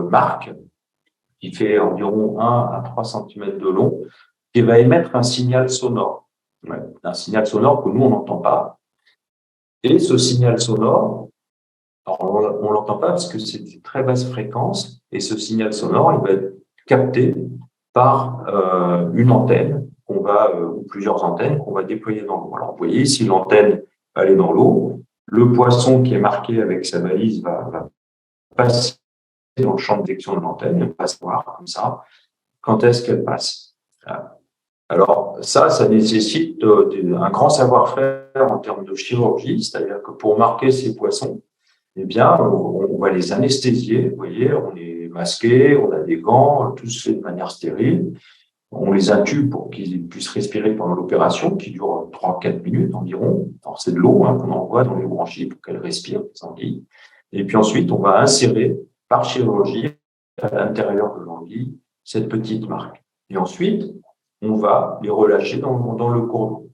marque qui fait environ 1 à 3 cm de long, qui va émettre un signal sonore. Ouais, un signal sonore que nous, on n'entend pas. Et ce signal sonore, alors on ne l'entend pas parce que c'est de très basse fréquence, et ce signal sonore, il va être capté par une antenne ou plusieurs antennes qu'on va déployer dans l'eau. Alors, vous voyez, si l'antenne elle est dans l'eau, le poisson qui est marqué avec sa balise va passer dans le champ de détection de l'antenne, il va savoir comme ça quand est-ce qu'elle passe. Alors, ça nécessite un grand savoir-faire en termes de chirurgie, c'est-à-dire que pour marquer ces poissons, eh bien, on va les anesthésier, vous voyez, on est masqué, on a des gants, tout se fait de manière stérile. On les intube pour qu'ils puissent respirer pendant l'opération, qui dure 3-4 minutes environ. Alors, c'est de l'eau qu'on envoie dans les branchies pour qu'elles respirent, les anguilles. Et puis ensuite, on va insérer par chirurgie à l'intérieur de l'anguille cette petite marque. Et ensuite, on va les relâcher dans le cours d'eau.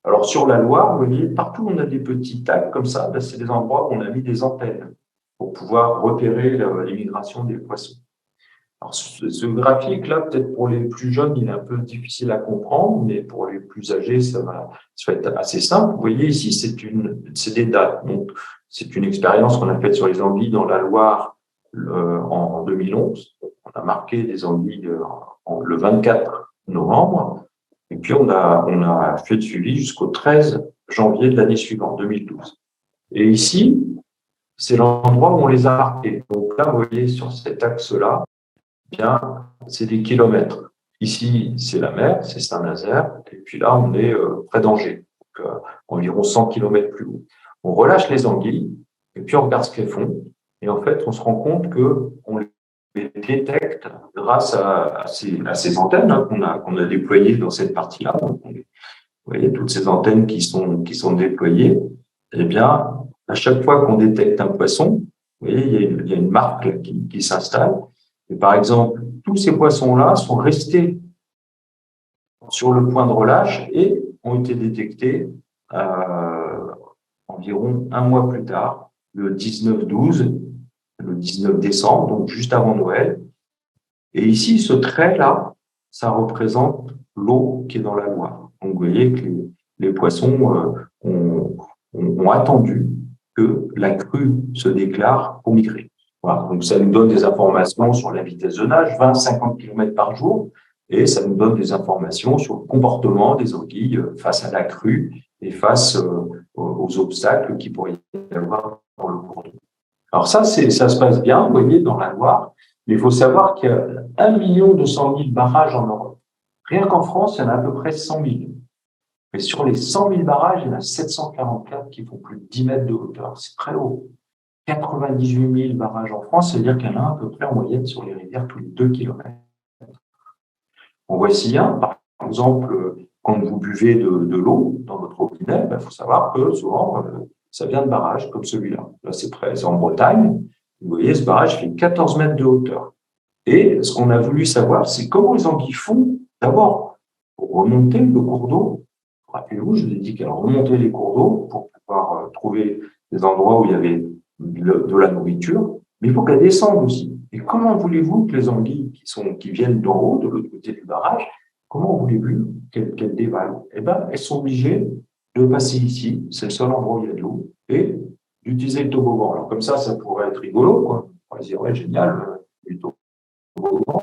Alors, sur la Loire, vous voyez, partout où on a des petits tags comme ça, ben, c'est des endroits où on a mis des antennes pour pouvoir repérer l'immigration des poissons. Alors, ce graphique-là, peut-être pour les plus jeunes, il est un peu difficile à comprendre, mais pour les plus âgés, ça va être assez simple. Vous voyez ici, c'est des dates. Donc, c'est une expérience qu'on a faite sur les anguilles dans la Loire en 2011. On a marqué des anguilles le 24 novembre. Et puis, on a fait le suivi jusqu'au 13 janvier de l'année suivante, 2012. Et ici, c'est l'endroit où on les a marqués. Donc là, vous voyez, sur cet axe-là, bien, c'est des kilomètres. Ici, c'est la mer, c'est Saint-Nazaire. Et puis là, on est près d'Angers, donc environ 100 kilomètres plus haut. On relâche les anguilles, et puis on regarde ce qu'elles font. Et en fait, on se rend compte qu'on les détecte grâce à ces antennes qu'on a déployées dans cette partie-là. Donc, vous voyez, toutes ces antennes qui sont déployées, eh bien, à chaque fois qu'on détecte un poisson, vous voyez, il y a une marque là, qui s'installe. Et par exemple, tous ces poissons-là sont restés sur le point de relâche et ont été détectés environ un mois plus tard, le 19-12, le 19 décembre, donc juste avant Noël. Et ici, ce trait-là, ça représente l'eau qui est dans la Loire. Donc, vous voyez que les poissons ont attendu que la crue se déclare pour migrer. Voilà. Donc, ça nous donne des informations sur la vitesse de nage, 20-50 km par jour, et ça nous donne des informations sur le comportement des anguilles face à la crue et face aux obstacles qu'il pourrait y avoir dans le cours d'eau. Alors ça se passe bien, vous voyez, dans la Loire, mais il faut savoir qu'il y a 1 200 000 barrages en Europe. Rien qu'en France, il y en a à peu près 100 000. Mais sur les 100 000 barrages, il y en a 744 qui font plus de 10 mètres de hauteur. C'est très haut. 98 000 barrages en France, c'est-à-dire qu'il y en a à peu près en moyenne sur les rivières tous les 2 kilomètres. En voici un, par exemple, quand vous buvez de l'eau dans votre robinet, il faut savoir que souvent, ça vient de barrages comme celui-là. Là, c'est en Bretagne. Vous voyez, ce barrage fait 14 mètres de hauteur. Et ce qu'on a voulu savoir, c'est comment les anguilles font d'abord pour remonter le cours d'eau. Rappelez-vous, je vous ai dit qu'elles remontaient les cours d'eau pour pouvoir trouver des endroits où il y avait de la nourriture, mais il faut qu'elles descendent aussi. Et comment voulez-vous que les anguilles qui viennent d'en haut, de l'autre côté du barrage, comment voulez-vous qu'elles dévalent? Eh bien, elles sont obligées de passer ici, c'est le seul endroit où il y a de l'eau, et d'utiliser le toboggan. Alors comme ça pourrait être rigolo, quoi. On pourrait se dire, ouais, génial, le toboggan.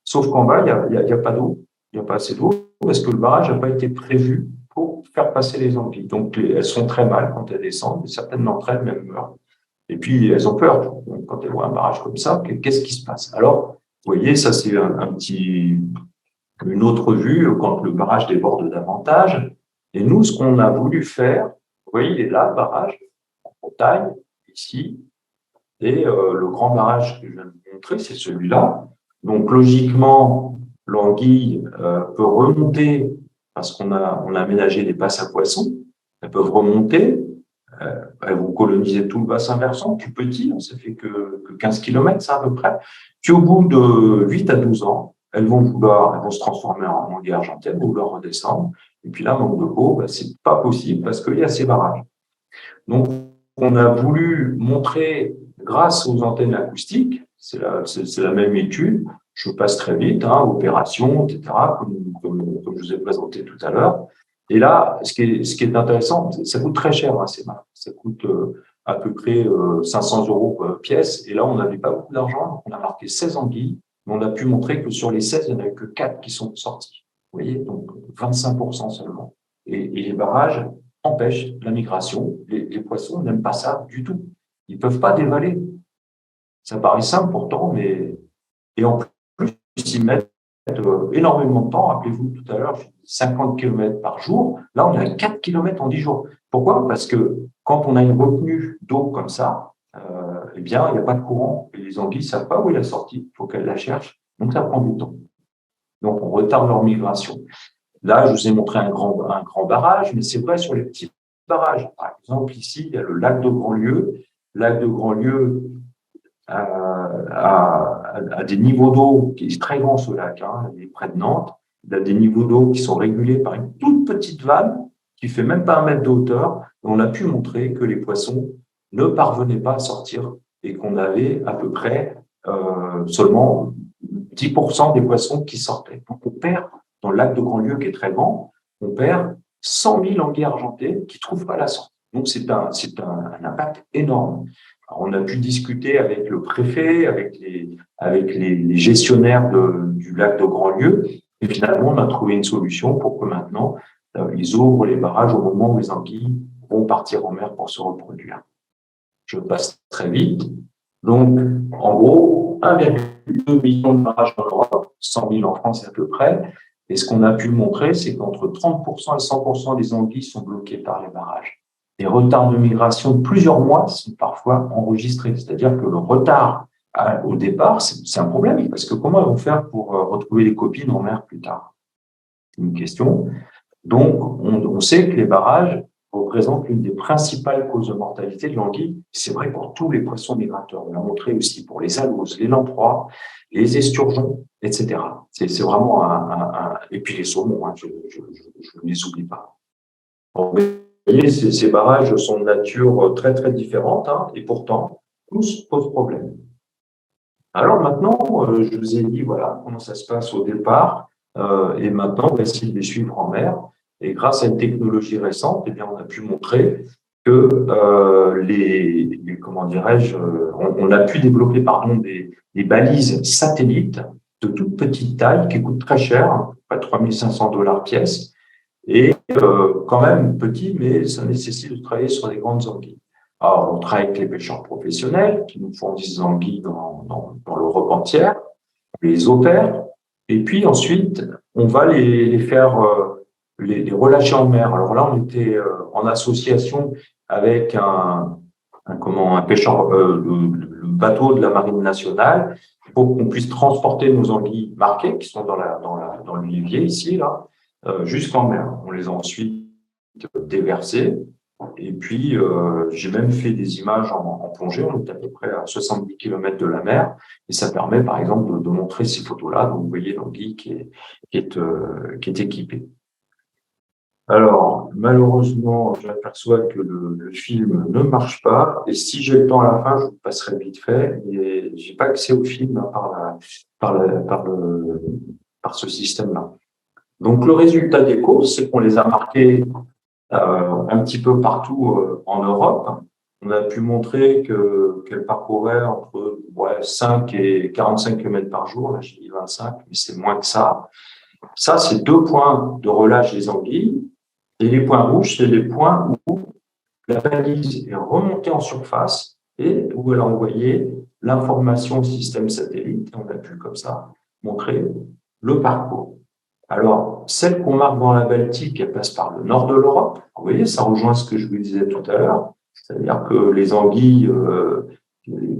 Sauf qu'en bas, il n'y a pas d'eau, il n'y a pas assez d'eau, parce que le barrage n'a pas été prévu pour faire passer les anguilles. Donc, elles sont très mal quand elles descendent, et certaines d'entre elles même meurent. Et puis, elles ont peur. Donc, quand elles voient un barrage comme ça, qu'est-ce qui se passe? Alors, vous voyez, ça, c'est une autre vue quand le barrage déborde davantage. Et nous, ce qu'on a voulu faire, vous voyez, il est là, le barrage, en Bretagne, ici. Et le grand barrage que je viens de vous montrer, c'est celui-là. Donc, logiquement, l'anguille peut remonter parce qu'on a aménagé des passes à poissons. Elles peuvent remonter. Elles vont coloniser tout le bassin versant, tout petit, ça fait que 15 km, ça à peu près. Puis au bout de 8 à 12 ans, elles vont se transformer en anguille argentienne, vont vouloir redescendre. Et puis là, manque de peau, c'est pas possible parce qu'il y a ces barrages. Donc, on a voulu montrer, grâce aux antennes acoustiques, c'est la même étude, Je passe très vite, opération, etc., comme je vous ai présenté tout à l'heure. Et là, ce qui est intéressant, ça coûte très cher, ces marques. Ça coûte à peu près 500 € pièce. Et là, on n'avait pas beaucoup d'argent. On a marqué 16 anguilles, mais on a pu montrer que sur les 16, il n'y en avait que 4 qui sont sortis. Vous voyez, donc 25% seulement. Et les barrages empêchent la migration. Les poissons n'aiment pas ça du tout. Ils ne peuvent pas dévaler. Ça paraît simple pourtant, mais… Et en plus, ils mettent énormément de temps. Rappelez-vous, tout à l'heure, 50 km par jour. Là, on est à 4 km en 10 jours. Pourquoi? Parce que quand on a une retenue d'eau comme ça, eh bien, il n'y a pas de courant. Et les anguilles ne savent pas où est la sortie. Il faut qu'elles la cherchent. Donc, ça prend du temps. Donc, on retarde leur migration. Là, je vous ai montré un grand barrage, mais c'est vrai sur les petits barrages. Par exemple, ici, il y a le lac de Grandlieu. Lac de Grandlieu à des niveaux d'eau qui est très grand, ce lac, il est près de Nantes. Il a des niveaux d'eau qui sont régulés par une toute petite vanne qui fait même pas 1 mètre de hauteur. Et on a pu montrer que les poissons ne parvenaient pas à sortir et qu'on avait à peu près seulement 10% des poissons qui sortaient. Donc on perd, dans le lac de Grandlieu qui est très grand, on perd 100 000 anguilles argentées qui ne trouvent pas la sortie. Donc c'est un impact énorme. Alors, on a pu discuter avec le préfet, avec les gestionnaires du lac de Grandlieu, et finalement on a trouvé une solution pour que maintenant ils ouvrent les barrages au moment où les anguilles vont partir en mer pour se reproduire. Je passe très vite. Donc, en gros, 1,2 million de barrages en Europe, 100 000 en France à peu près. Et ce qu'on a pu montrer, c'est qu'entre 30% et 100% des anguilles sont bloquées par les barrages. Les retards de migration de plusieurs mois sont parfois enregistrés. C'est-à-dire que le retard au départ, c'est un problème. Parce que comment ils vont faire pour retrouver les copines en mer plus tard? C'est une question. Donc, on sait que les barrages représentent l'une des principales causes de mortalité de l'anguille. C'est vrai pour tous les poissons migrateurs. On l'a montré aussi pour les aloses, les lamproies, les esturgeons, etc. C'est vraiment et puis les saumons, je ne les oublie pas. Bon, vous voyez, ces barrages sont de nature très, très différente, et pourtant, tous posent problème. Alors maintenant, je vous ai dit, voilà, comment ça se passe au départ, et maintenant, on va essayer de les suivre en mer. Et grâce à une technologie récente, eh bien, on a pu montrer que comment dirais-je, on a pu développer des balises satellites de toute petite taille qui coûtent très cher, à 3 500 $ pièce, et quand même petit, mais ça nécessite de travailler sur des grandes anguilles. Alors, on travaille avec les pêcheurs professionnels qui nous fournissent des anguilles dans l'Europe entière, on les opère, et puis ensuite, on va les faire les relâcher en mer. Alors là, on était en association avec un pêcheur, le bateau de la Marine nationale, pour qu'on puisse transporter nos anguilles marquées, qui sont dans l'olivier ici, là, jusqu'en mer. On les a ensuite déversées. Et puis, j'ai même fait des images en plongée. On est à peu près à 70 km de la mer. Et ça permet, par exemple, de montrer ces photos-là. Donc, vous voyez l'anguille qui est équipée. Alors, malheureusement, j'aperçois que le film ne marche pas. Et si j'ai le temps à la fin, je vous passerai vite fait. Et j'ai pas accès au film par ce système-là. Donc, le résultat des courses, c'est qu'on les a marqués un petit peu partout en Europe. On a pu montrer qu'elle parcourait entre 5 et 45 km par jour. Là, j'ai dit 25, mais c'est moins que ça. Ça, c'est 2 points de relâche des anguilles. Et les points rouges, c'est les points où la balise est remontée en surface et où elle a envoyé l'information au système satellite. Et on a pu, comme ça, montrer le parcours. Alors, celle qu'on marque dans la Baltique, elle passe par le nord de l'Europe. Vous voyez, ça rejoint ce que je vous disais tout à l'heure. C'est-à-dire que les anguilles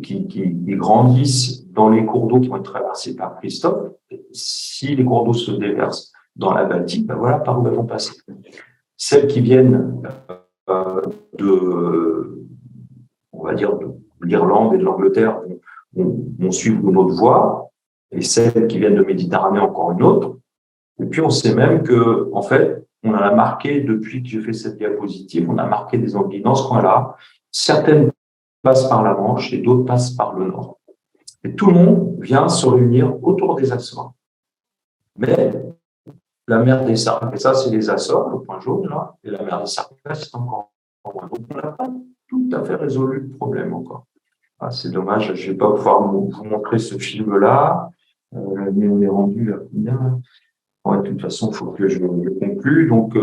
qui grandissent dans les cours d'eau qui vont être traversés par Christophe, si les cours d'eau se déversent dans la Baltique, ben voilà par où elles vont passer. Celles qui viennent on va dire, de l'Irlande et de l'Angleterre vont suivre une autre voie, et celles qui viennent de Méditerranée, encore une autre. Et puis, on sait même que, en fait, on a marqué, depuis que j'ai fait cette diapositive, on a marqué des anguilles dans ce coin-là. Certaines passent par la Manche et d'autres passent par le nord. Et tout le monde vient se réunir autour des Açores. Mais la mer des Sargasses, et ça c'est les Açores, le point jaune là, et la mer des Sargasses c'est encore loin. Donc on n'a pas tout à fait résolu le problème encore. Ah, c'est dommage, je ne vais pas pouvoir vous montrer ce film-là, mais on est rendu à combien? Ouais, de toute façon, il faut que je conclue. Donc,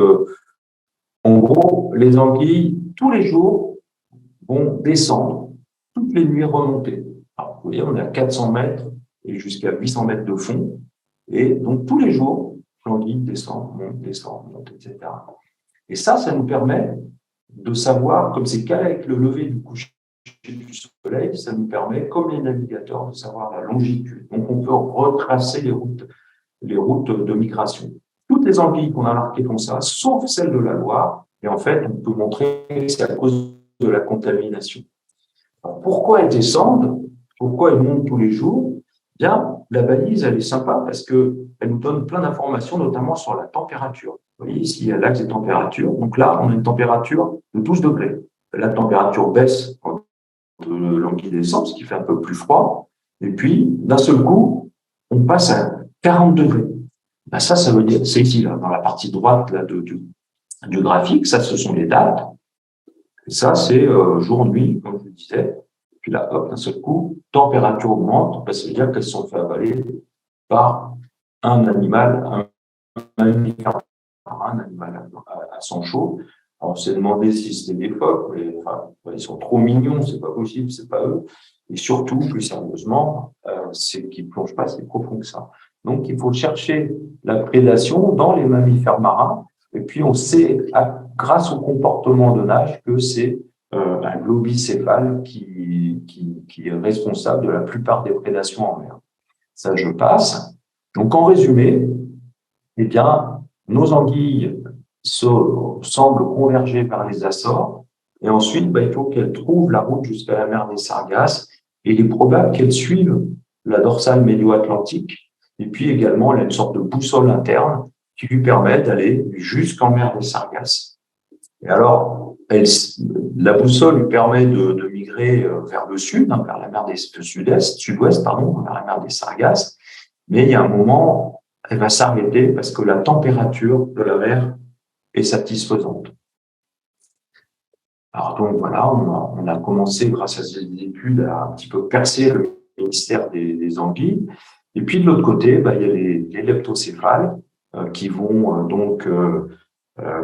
en gros, les anguilles, tous les jours, vont descendre, toutes les nuits remonter. Alors, vous voyez, on est à 400 mètres et jusqu'à 800 mètres de fond. Et donc, tous les jours, l'anguille descend, monte, etc. Et ça nous permet de savoir, comme c'est qu'avec le lever du coucher du soleil, ça nous permet, comme les navigateurs, de savoir la longitude. Donc, on peut retracer les routes de migration. Toutes les anguilles qu'on a marquées comme ça, sauf celle de la Loire, et en fait, on peut montrer que c'est à cause de la contamination. Alors, pourquoi elles descendent? Pourquoi elles montent tous les jours? Bien, la balise, elle est sympa parce qu'elle nous donne plein d'informations, notamment sur la température. Vous voyez, ici, il y a l'axe des températures. Donc là, on a une température de 12 degrés. La température baisse quand l'anguille descend, ce qui fait un peu plus froid. Et puis, d'un seul coup, on passe à 40 degrés. Ben ça veut dire, c'est ici, là, dans la partie droite là, du graphique, ça, ce sont les dates. Et ça, c'est jour-nuit, comme je le disais. Et puis là, hop, d'un seul coup, température augmente, ben, ça veut dire qu'elles sont fait avaler par un animal, un animal à sang chaud. Alors, on s'est demandé si c'était des phoques, mais enfin, ils sont trop mignons, c'est pas possible, c'est pas eux. Et surtout, plus sérieusement, c'est qu'ils plongent pas si profond que ça. Donc, il faut chercher la prédation dans les mammifères marins. Et puis, on sait, grâce au comportement de nage, que c'est un globicéphale qui est responsable de la plupart des prédations en mer. Ça, je passe. Donc, en résumé, eh bien, nos anguilles semblent converger vers les Açores. Et ensuite, il faut qu'elles trouvent la route jusqu'à la mer des Sargasses. Et il est probable qu'elles suivent la dorsale médio-atlantique. Et puis également, elle a une sorte de boussole interne qui lui permet d'aller jusqu'en mer des Sargasses. Et alors, la boussole lui permet de migrer vers le sud, vers la mer sud-ouest, vers la mer des Sargasses. Mais il y a un moment, elle va s'arrêter parce que la température de la mer est satisfaisante. Alors donc voilà, on a commencé grâce à ces études à un petit peu percer le mystère des anguilles. Et puis de l'autre côté, il y a les leptocéphales qui vont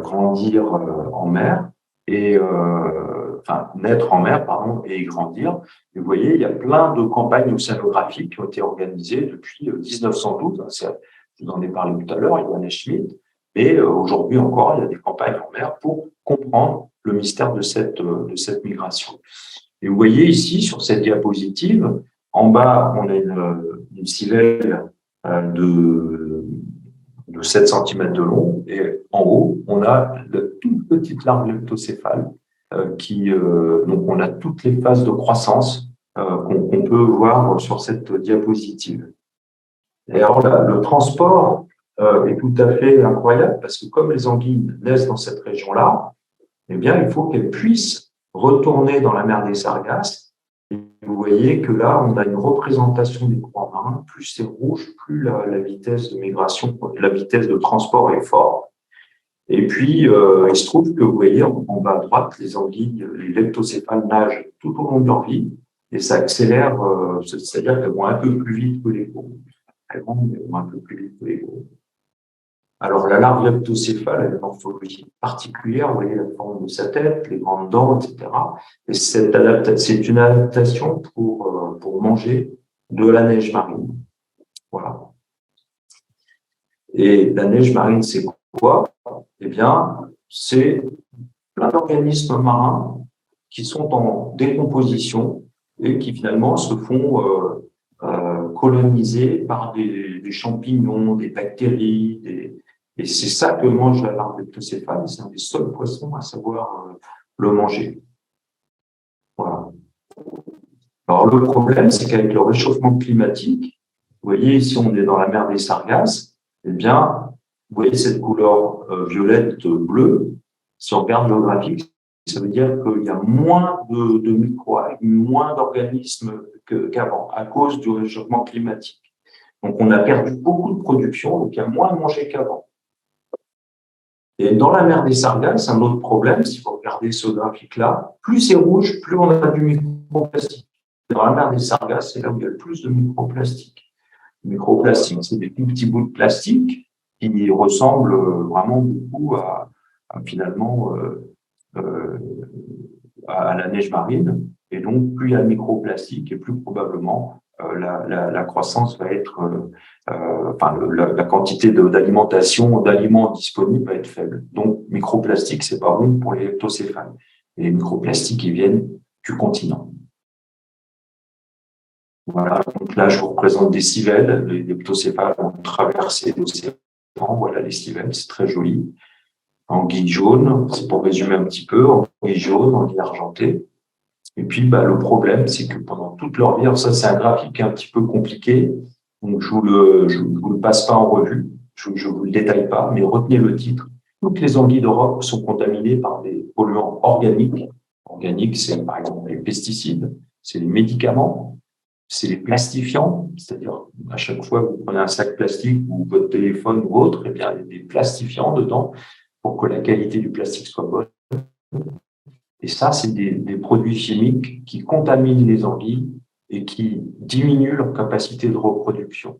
grandir en mer et naître en mer, et grandir. Et vous voyez, il y a plein de campagnes océanographiques qui ont été organisées depuis 1912. Je vous en ai parlé tout à l'heure, Johannes Schmidt. Et aujourd'hui encore, il y a des campagnes en mer pour comprendre le mystère de cette migration. Et vous voyez ici, sur cette diapositive, en bas, on a une civelle de 7 cm de long, et en haut, on a de toute petite larve leptocéphale donc on a toutes les phases de croissance qu'on peut voir sur cette diapositive. Et alors là, le transport est tout à fait incroyable parce que comme les anguilles naissent dans cette région-là, eh bien, il faut qu'elles puissent retourner dans la mer des Sargasses. Et vous voyez que là, on a une représentation des courants marins. Plus c'est rouge, plus la vitesse de migration, la vitesse de transport est forte. Et puis, il se trouve que vous voyez en bas à droite, les anguilles, les leptocéphales nagent tout au long de leur vie et ça accélère, c'est-à-dire qu'elles vont un peu plus vite que les gros. Elles vont un peu plus vite que les gros. Alors, la larve leptocéphale a une morphologie particulière, vous voyez la forme de sa tête, les grandes dents, etc. Et c'est une adaptation pour manger de la neige marine. Voilà. Et la neige marine, c'est quoi? Eh bien, c'est plein d'organismes marins qui sont en décomposition et qui finalement se font coloniser par des champignons, des bactéries, et c'est ça que mange la larve leptocéphale. C'est un des seuls poissons à savoir le manger. Voilà. Alors le problème, c'est qu'avec le réchauffement climatique, vous voyez ici on est dans la mer des Sargasses, eh bien, vous voyez cette couleur violette-bleue. Si on regarde géographique, ça veut dire qu'il y a moins de micro-algues, moins d'organismes qu'avant, à cause du réchauffement climatique. Donc, on a perdu beaucoup de production, donc il y a moins à manger qu'avant. Et dans la mer des Sargasses, un autre problème, si vous regardez ce graphique-là, plus c'est rouge, plus on a du microplastique. Dans la mer des Sargasses, c'est là où il y a le plus de microplastique. Le microplastique, c'est des tout petits bouts de plastique qui ressemblent vraiment beaucoup finalement à la neige marine. Et donc, plus il y a de microplastique et plus probablement la croissance va être, la quantité d'alimentation, d'aliments disponibles va être faible. Donc, microplastique, c'est pas bon pour les leptocéphales. Et les microplastiques, ils viennent du continent. Voilà, donc là, je vous représente des civelles. Les leptocéphales ont traversé l'océan. Voilà les civelles, c'est très joli. Anguille jaune, c'est pour résumer un petit peu, anguille jaune, anguille argentée. Et puis, le problème, c'est que pendant toute leur vie, alors ça, c'est un graphique un petit peu compliqué, donc je vous le passe pas en revue, je vous le détaille pas, mais retenez le titre. Toutes les anguilles d'Europe sont contaminées par des polluants organiques. Organiques, c'est par exemple les pesticides, c'est les médicaments, c'est les plastifiants, c'est-à-dire à chaque fois que vous prenez un sac plastique ou votre téléphone ou autre, eh bien, il y a des plastifiants dedans pour que la qualité du plastique soit bonne. Et ça, c'est des produits chimiques qui contaminent les anguilles et qui diminuent leur capacité de reproduction.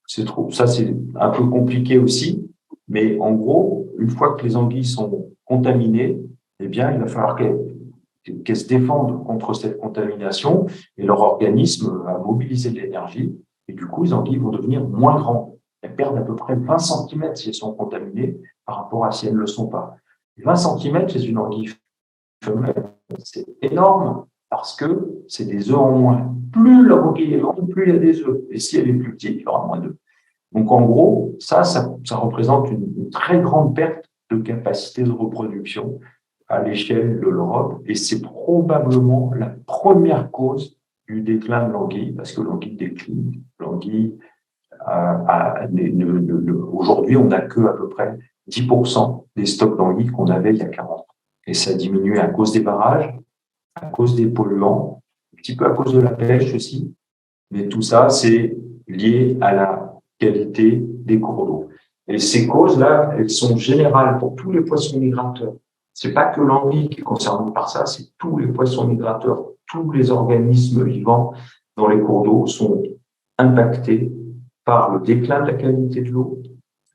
C'est trop. Ça, c'est un peu compliqué aussi, mais en gros, une fois que les anguilles sont contaminées, eh bien, il va falloir qu'elles se défendent contre cette contamination et leur organisme va mobiliser de l'énergie et du coup, les anguilles vont devenir moins grandes. Elles perdent à peu près 20 cm si elles sont contaminées par rapport à si elles ne le sont pas. 20 cm chez une anguille femelle, c'est énorme parce que c'est des œufs en moins. Plus la anguille est grande, plus il y a des œufs. Et si elle est plus petite, il y aura moins d'œufs. Donc, en gros, ça représente une très grande perte de capacité de reproduction à l'échelle de l'Europe. Et c'est probablement la première cause du déclin de l'anguille, parce que l'anguille décline. L'anguille, aujourd'hui, on n'a que à peu près 10% des stocks d'anguilles qu'on avait il y a 40 ans. Et ça a diminué à cause des barrages, à cause des polluants, un petit peu à cause de la pêche aussi. Mais tout ça, c'est lié à la qualité des cours d'eau. Et ces causes-là, elles sont générales pour tous les poissons migrateurs. C'est pas que l'anguille qui est concernée par ça, c'est tous les poissons migrateurs, tous les organismes vivants dans les cours d'eau sont impactés par le déclin de la qualité de l'eau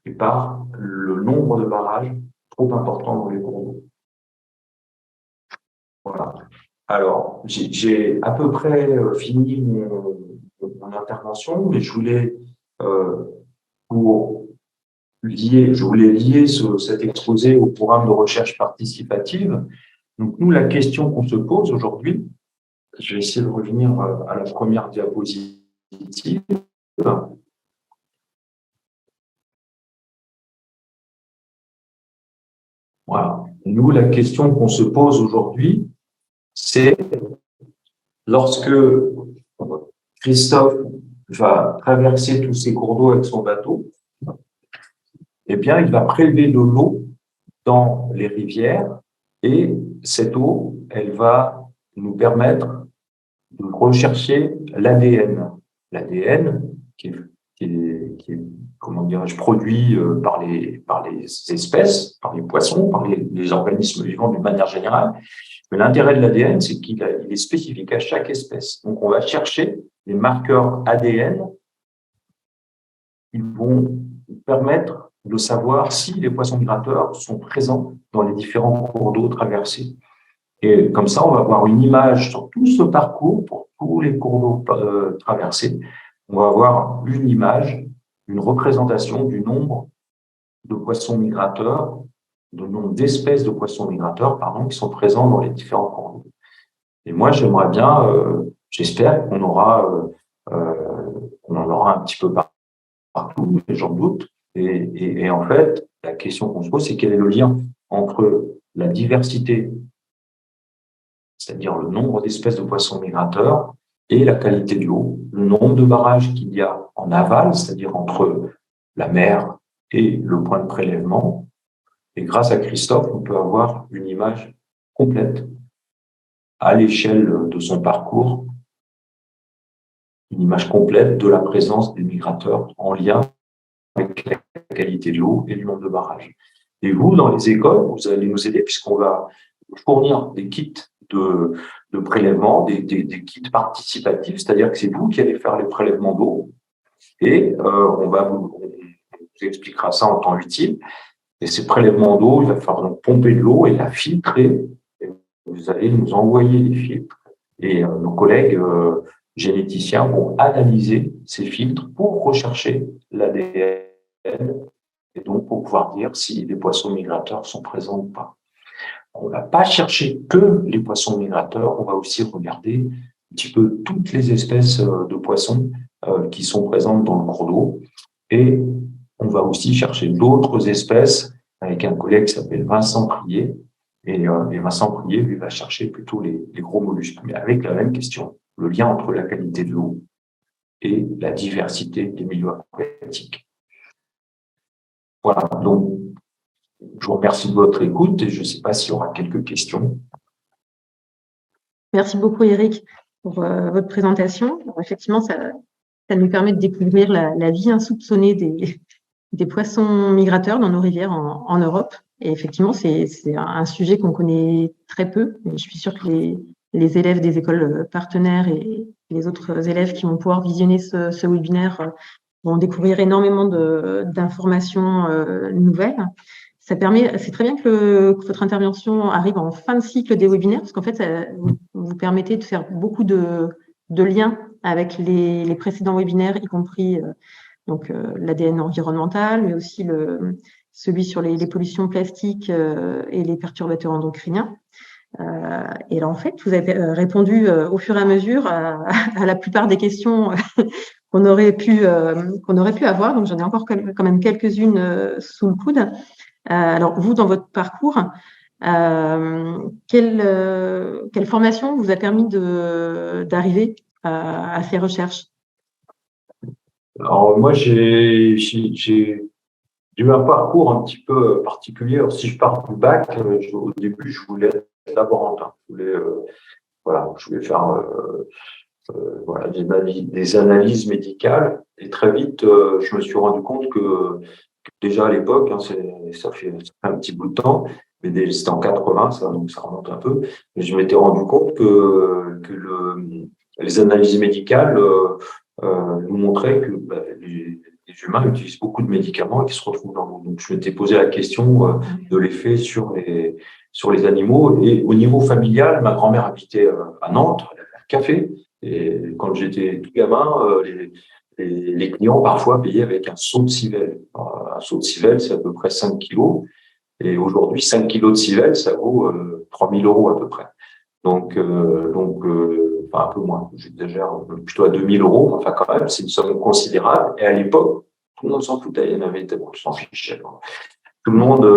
et par le nombre de barrages trop important dans les cours d'eau. Voilà. Alors, j'ai à peu près fini mon intervention, mais je voulais lier cet exposé au programme de recherche participative. Donc, nous, la question qu'on se pose aujourd'hui, je vais essayer de revenir à la première diapositive. Voilà. Nous, la question qu'on se pose aujourd'hui, c'est lorsque Christophe va traverser tous ces cours d'eau avec son bateau, eh bien, il va prélever de l'eau dans les rivières et cette eau, elle va nous permettre de rechercher l'ADN. L'ADN qui est comment dirais-je, produit par les espèces, par les poissons, par les organismes vivants d'une manière générale. Mais l'intérêt de l'ADN, c'est qu'il est spécifique à chaque espèce. Donc, on va chercher les marqueurs ADN qui vont permettre de savoir si les poissons migrateurs sont présents dans les différents cours d'eau traversés. Et comme ça, on va avoir une image sur tout ce parcours, pour tous les cours d'eau traversés. On va avoir une image, une représentation du nombre de poissons migrateurs, du nombre d'espèces de poissons migrateurs, qui sont présents dans les différents cours d'eau. Et moi, j'aimerais bien, j'espère qu'on en aura un petit peu partout, mais j'en doute. Et en fait, la question qu'on se pose, c'est quel est le lien entre la diversité, c'est-à-dire le nombre d'espèces de poissons migrateurs, et la qualité de l'eau, le nombre de barrages qu'il y a en aval, c'est-à-dire entre la mer et le point de prélèvement. Et grâce à Christophe, on peut avoir une image complète à l'échelle de son parcours une image complète de la présence des migrateurs en lien avec la qualité de l'eau et du nombre de barrages. Et vous, dans les écoles, vous allez nous aider puisqu'on va fournir des kits de prélèvement, des kits participatifs, c'est-à-dire que c'est vous qui allez faire les prélèvements d'eau et on vous expliquera ça en temps utile. Et ces prélèvements d'eau, il va falloir donc pomper de l'eau et la filtrer. Et vous allez nous envoyer les filtres et nos collègues généticiens vont analyser ces filtres pour rechercher l'ADN et donc pour pouvoir dire si les poissons migrateurs sont présents ou pas. On ne va pas chercher que les poissons migrateurs, on va aussi regarder un petit peu toutes les espèces de poissons qui sont présentes dans le cours d'eau. Et on va aussi chercher d'autres espèces avec un collègue qui s'appelle Vincent Prier. Et Vincent Prier, lui, va chercher plutôt les gros mollusques, mais avec la même question, le lien entre la qualité de l'eau et la diversité des milieux aquatiques. Voilà, donc je vous remercie de votre écoute et je ne sais pas s'il y aura quelques questions. Merci beaucoup, Eric, pour votre présentation. Alors, effectivement, ça nous permet de découvrir la vie insoupçonnée des poissons migrateurs dans nos rivières en Europe. Et effectivement, c'est un sujet qu'on connaît très peu. Et je suis sûre que les élèves des écoles partenaires et les autres élèves qui vont pouvoir visionner ce webinaire vont découvrir énormément d'informations nouvelles. C'est très bien que votre intervention arrive en fin de cycle des webinaires, parce qu'en fait, vous permettez de faire beaucoup de liens avec les précédents webinaires, y compris l'ADN environnemental, mais aussi celui sur les pollutions plastiques et les perturbateurs endocriniens. Et là, en fait, vous avez répondu au fur et à mesure à la plupart des questions qu'on aurait pu avoir. Donc, j'en ai encore quand même quelques-unes sous le coude. Alors, vous, dans votre parcours, quelle formation vous a permis d'arriver à ces recherches? Alors, moi, j'ai eu un parcours un petit peu particulier. Alors, si je pars du bac, au début, je voulais être laborantin. Je voulais faire des analyses médicales. Et très vite, je me suis rendu compte que déjà à l'époque, ça fait un petit bout de temps, mais c'était en 80, donc ça remonte un peu. Mais je m'étais rendu compte que les analyses médicales nous montraient que les humains utilisent beaucoup de médicaments et qui se retrouvent dans l'eau. Donc je m'étais posé la question de l'effet sur les animaux. Et au niveau familial, ma grand-mère habitait à Nantes, elle avait un café. Et quand j'étais tout gamin, les clients parfois payaient avec un seau de civelle. Un seau de civelle, c'est à peu près 5 kilos. Et aujourd'hui, 5 kilos de civelle, ça vaut 3 000 € à peu près. Donc, enfin, un peu moins, j'exagère, plutôt à 2 000 €. Enfin, quand même, c'est une somme considérable. Et à l'époque, tout le monde s'en foutait. Il y en avait tellement qui s'en fichaient. Tout le monde,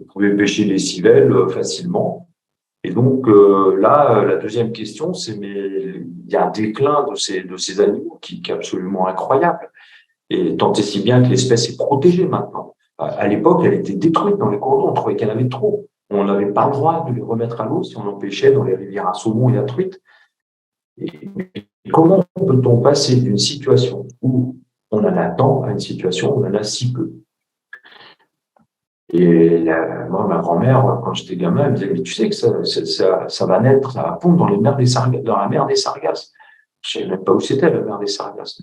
pouvait pêcher les civelles facilement. Et donc là, la deuxième question, c'est mais il y a un déclin de ces animaux qui est absolument incroyable. Et tant et si bien que l'espèce est protégée maintenant. À l'époque, elle était détruite dans les cours d'eau. On trouvait qu'il y en avait trop. On n'avait pas le droit de les remettre à l'eau si on en pêchait dans les rivières à saumon et à truite. Et comment peut-on passer d'une situation où on en a tant à une situation où on en a si peu? Et moi, ma grand-mère, quand j'étais gamin, elle me disait, mais tu sais que ça va naître, ça va pondre dans la mer des Sargasses. Je ne savais même pas où c'était la mer des Sargasses.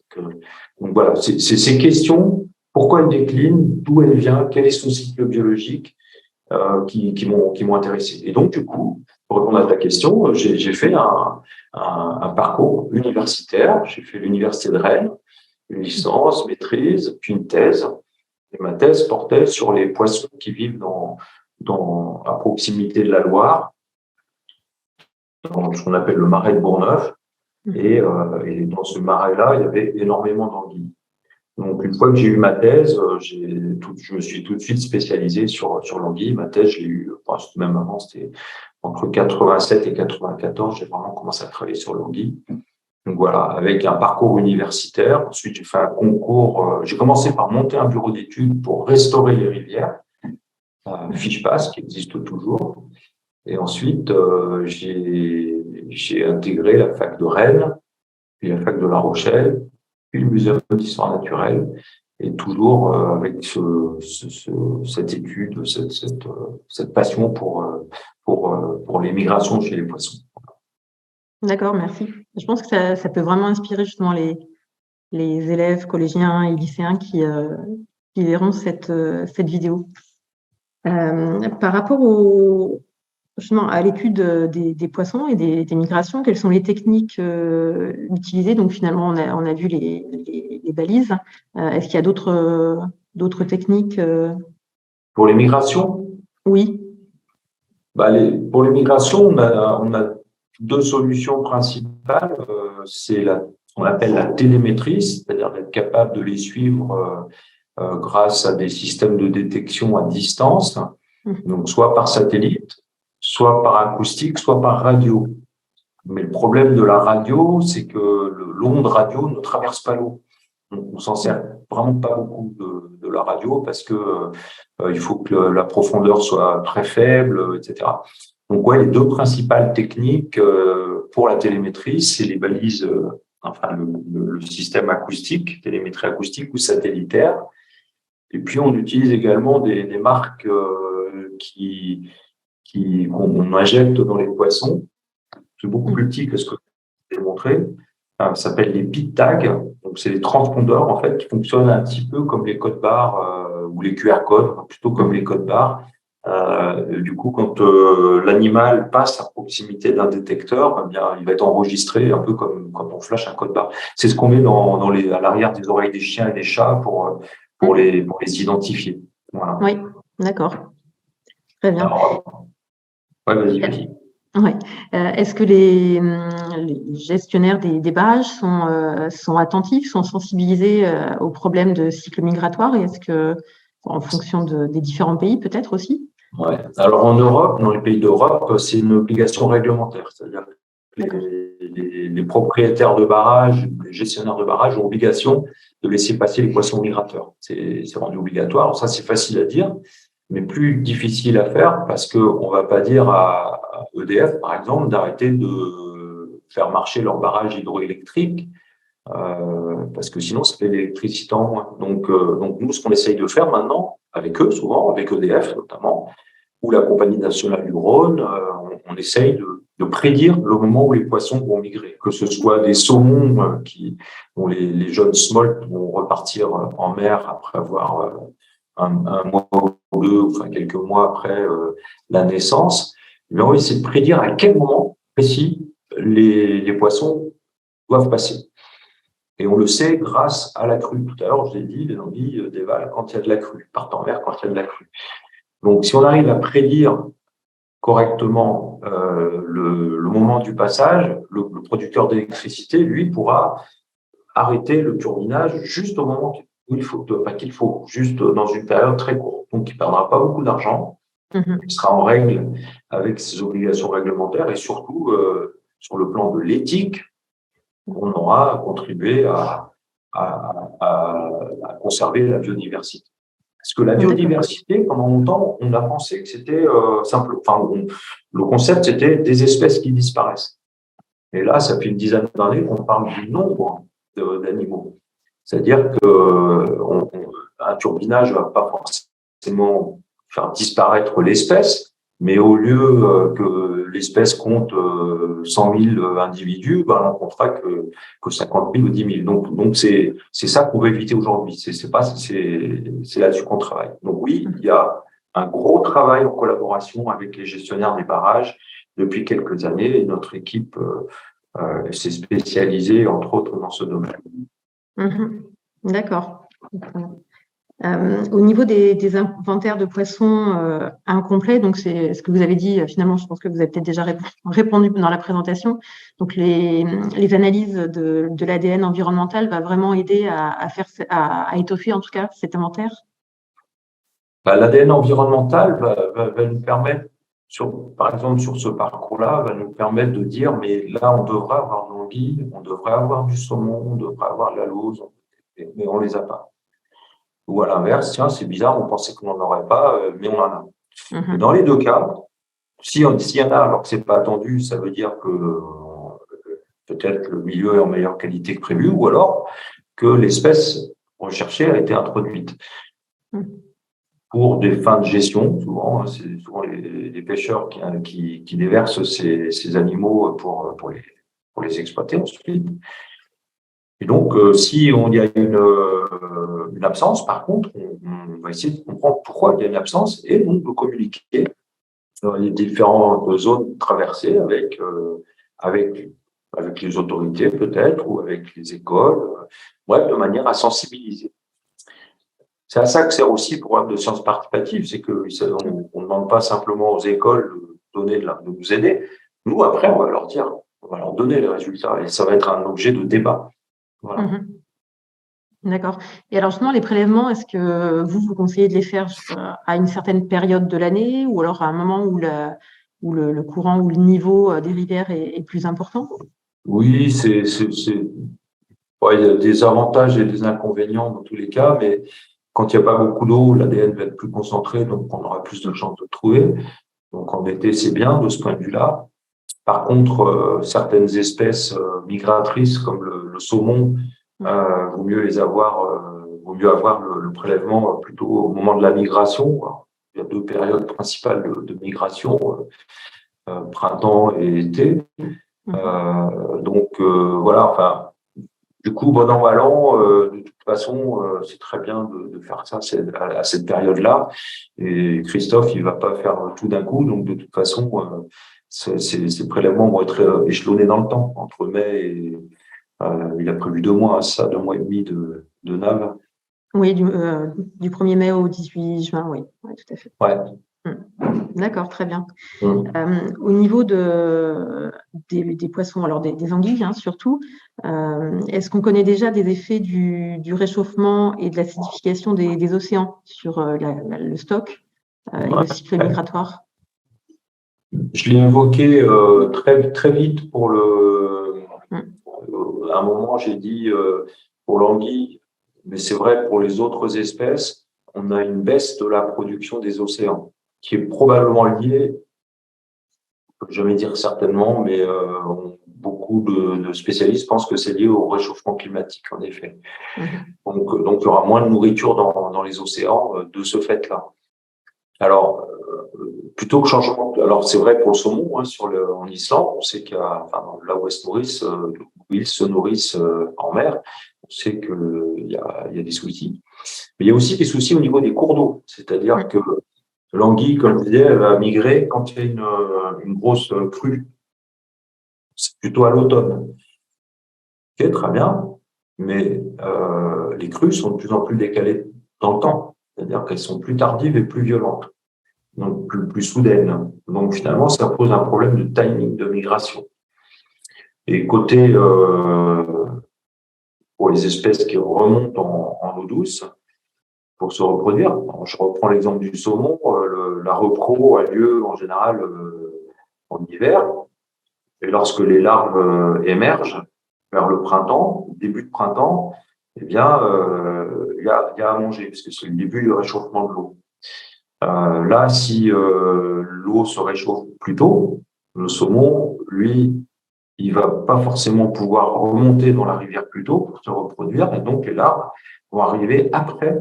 Donc voilà, c'est ces questions, pourquoi elle décline, d'où elle vient, quel est son cycle biologique, qui m'ont intéressé. Et donc, du coup, pour répondre à ta question, j'ai fait un parcours universitaire. J'ai fait l'université de Rennes, une licence, maîtrise, puis une thèse. Et ma thèse portait sur les poissons qui vivent à proximité de la Loire, dans ce qu'on appelle le marais de Bourgneuf. Et dans ce marais-là, il y avait énormément d'anguilles. Donc, une fois que j'ai eu ma thèse, je me suis tout de suite spécialisé sur l'anguille. Ma thèse, je l'ai eue, même avant, c'était entre 87 et 94, j'ai vraiment commencé à travailler sur l'anguille. Donc voilà, avec un parcours universitaire. Ensuite, j'ai fait un concours. J'ai commencé par monter un bureau d'études pour restaurer les rivières, FichePass, qui existe toujours. Et ensuite, j'ai j'ai intégré la fac de Rennes, puis la fac de La Rochelle, puis le Muséum d'histoire naturelle, et toujours avec cette étude, cette passion pour les migrations chez les poissons. D'accord, merci. Je pense que ça peut vraiment inspirer justement les élèves collégiens et lycéens qui verront cette vidéo. Par rapport justement à l'étude des poissons et des migrations, quelles sont les techniques utilisées? Donc finalement, on a vu les balises. Est-ce qu'il y a d'autres techniques? Pour les migrations? Oui. Pour les migrations, on a deux solutions principales. C'est ce qu'on appelle la télémétrie, c'est-à-dire d'être capable de les suivre grâce à des systèmes de détection à distance, donc soit par satellite, soit par acoustique, soit par radio. Mais le problème de la radio, c'est que l'onde radio ne traverse pas l'eau. On s'en sert vraiment pas beaucoup de la radio parce que il faut que la profondeur soit très faible, etc. Donc ouais, les deux principales techniques pour la télémétrie, c'est les balises, enfin le système acoustique, télémétrie acoustique ou satellitaire. Et puis on utilise également des marques qu'on injecte dans les poissons. C'est beaucoup plus petit que ce que je vous ai montré. Ça s'appelle les bit tags. Donc, c'est des transpondeurs, en fait, qui fonctionnent un petit peu comme les codes barres ou les QR codes, plutôt comme les codes barres. Du coup, quand l'animal passe à proximité d'un détecteur, eh bien, il va être enregistré un peu comme quand on flash un code barre. C'est ce qu'on met à l'arrière des oreilles des chiens et des chats pour les identifier. Voilà. Oui, d'accord. Très bien. Alors, ouais, vas-y. Ouais. Est-ce que les gestionnaires des barrages sont attentifs, sont sensibilisés aux problèmes de cycle migratoire, et est-ce que, en fonction des différents pays, peut-être aussi? Ouais. Alors en Europe, dans les pays d'Europe, c'est une obligation réglementaire, c'est-à-dire que les propriétaires de barrages, les gestionnaires de barrages ont obligation de laisser passer les poissons migrateurs. C'est rendu obligatoire. Alors ça, c'est facile à dire, mais plus difficile à faire parce qu'on va pas dire à EDF, par exemple, d'arrêter de faire marcher leur barrage hydroélectrique parce que sinon, ça fait de l'électricité en moins. Donc nous, ce qu'on essaye de faire maintenant, avec eux, souvent, avec EDF notamment, ou la Compagnie nationale du Rhône, on essaye de prédire le moment où les poissons vont migrer, que ce soit des saumons dont les jeunes smolts vont repartir en mer après avoir un mois ou deux, enfin quelques mois après la naissance. Mais on essaie de prédire à quel moment précis les poissons doivent passer. Et on le sait grâce à la crue. Tout à l'heure, je l'ai dit, les anguilles dévalent quand il y a de la crue, partent en mer quand il y a de la crue. Donc, si on arrive à prédire correctement le moment du passage, le producteur d'électricité, lui, pourra arrêter le turbinage juste au moment qu'il faut, juste dans une période très courte. Donc, il ne perdra pas beaucoup d'argent, il sera en règle avec ses obligations réglementaires et surtout, sur le plan de l'éthique, on aura contribué à conserver la biodiversité. Parce que la biodiversité, pendant longtemps, on a pensé que c'était simple. Enfin, le concept, c'était des espèces qui disparaissent. Et là, ça fait une dizaine d'années qu'on parle du nombre d'animaux. C'est-à-dire qu'un turbinage ne va pas forcément faire disparaître l'espèce, mais au lieu que l'espèce compte 100 000 individus, ben, on ne comptera que 50 000 ou 10 000. Donc c'est ça qu'on veut éviter aujourd'hui. C'est là-dessus qu'on travaille. Donc oui, il y a un gros travail en collaboration avec les gestionnaires des barrages depuis quelques années, et notre équipe s'est spécialisée, entre autres, dans ce domaine. D'accord. Au niveau des inventaires de poissons incomplets, donc c'est ce que vous avez dit, finalement, je pense que vous avez peut-être déjà répondu dans la présentation. Donc les analyses de l'ADN environnemental va vraiment aider à étoffer en tout cas cet inventaire. L'ADN environnemental va nous permettre, par exemple sur ce parcours-là, va nous permettre de dire mais là on devrait avoir de l'anguille, on devrait avoir du saumon, on devrait avoir de la lauze, mais on les a pas. Ou à l'inverse, tiens, c'est bizarre, on pensait qu'on n'en aurait pas, mais on en a. Et dans les deux cas, s'il y en a alors que c'est pas attendu, ça veut dire que peut-être le milieu est en meilleure qualité que prévu, ou alors que l'espèce recherchée a été introduite. Pour des fins de gestion, souvent, c'est souvent les pêcheurs qui déversent ces animaux pour les exploiter ensuite. Et donc, si il y a une absence, par contre, on va essayer de comprendre pourquoi il y a une absence et donc de communiquer dans les différentes zones traversées avec les autorités peut-être ou avec les écoles, bref, de manière à sensibiliser. C'est à ça que sert aussi le programme de sciences participatives, c'est qu'on ne demande pas simplement aux écoles de nous aider. Nous, après, on va leur dire, on va leur donner les résultats et ça va être un objet de débat. Voilà. D'accord. Et alors justement, les prélèvements, est-ce que vous conseillez de les faire à une certaine période de l'année ou alors à un moment où le courant ou le niveau des rivières est plus important? Oui, il y a des avantages et des inconvénients dans tous les cas, mais quand il n'y a pas beaucoup d'eau, l'ADN va être plus concentré, donc on aura plus de chances de le trouver. Donc en été, c'est bien de ce point de vue-là. Par contre, certaines espèces migratrices comme le saumon, vaut mieux avoir le prélèvement plutôt au moment de la migration. Alors, il y a deux périodes principales de migration, printemps et été. Donc voilà, enfin, du coup, bon an, mal an, de toute façon, c'est très bien de faire ça à cette période-là. Et Christophe, il va pas faire tout d'un coup, donc de toute façon, ces prélèvements vont être échelonnés dans le temps, entre mai et il a prévu 2 mois, ça, 2 mois et demi de nave. Oui, du 1er mai au 18 juin, oui, tout à fait. Ouais. D'accord, très bien. Au niveau des poissons, alors des anguilles surtout, est-ce qu'on connaît déjà des effets du réchauffement et de l'acidification des océans sur le stock et le cycle migratoire? Je l'ai évoqué très, très vite à un moment, j'ai dit pour l'anguille, mais c'est vrai pour les autres espèces, on a une baisse de la production des océans qui est probablement liée, je ne peux jamais dire certainement, mais beaucoup de spécialistes pensent que c'est lié au réchauffement climatique, en effet. Donc, il y aura moins de nourriture dans les océans de ce fait-là. Alors, plutôt que changement. Alors, c'est vrai pour le saumon, en Islande, on sait là où ils se nourrissent, où ils se nourrissent en mer, on sait qu'il y a des soucis. Mais il y a aussi des soucis au niveau des cours d'eau. C'est-à-dire que l'anguille, comme je disais, elle va migrer quand il y a une grosse crue. C'est plutôt à l'automne. Ok, très bien. Mais les crues sont de plus en plus décalées dans le temps. C'est-à-dire qu'elles sont plus tardives et plus violentes. Donc plus soudaines. Donc finalement, ça pose un problème de timing de migration. Et côté pour les espèces qui remontent en eau douce pour se reproduire, je reprends l'exemple du saumon, la repro a lieu en général en hiver, et lorsque les larves émergent vers le printemps, début de printemps, eh bien, il y a à manger, parce que c'est le début du réchauffement de l'eau. Là, si l'eau se réchauffe plus tôt, le saumon, lui, il va pas forcément pouvoir remonter dans la rivière plus tôt pour se reproduire, et donc les larves vont arriver après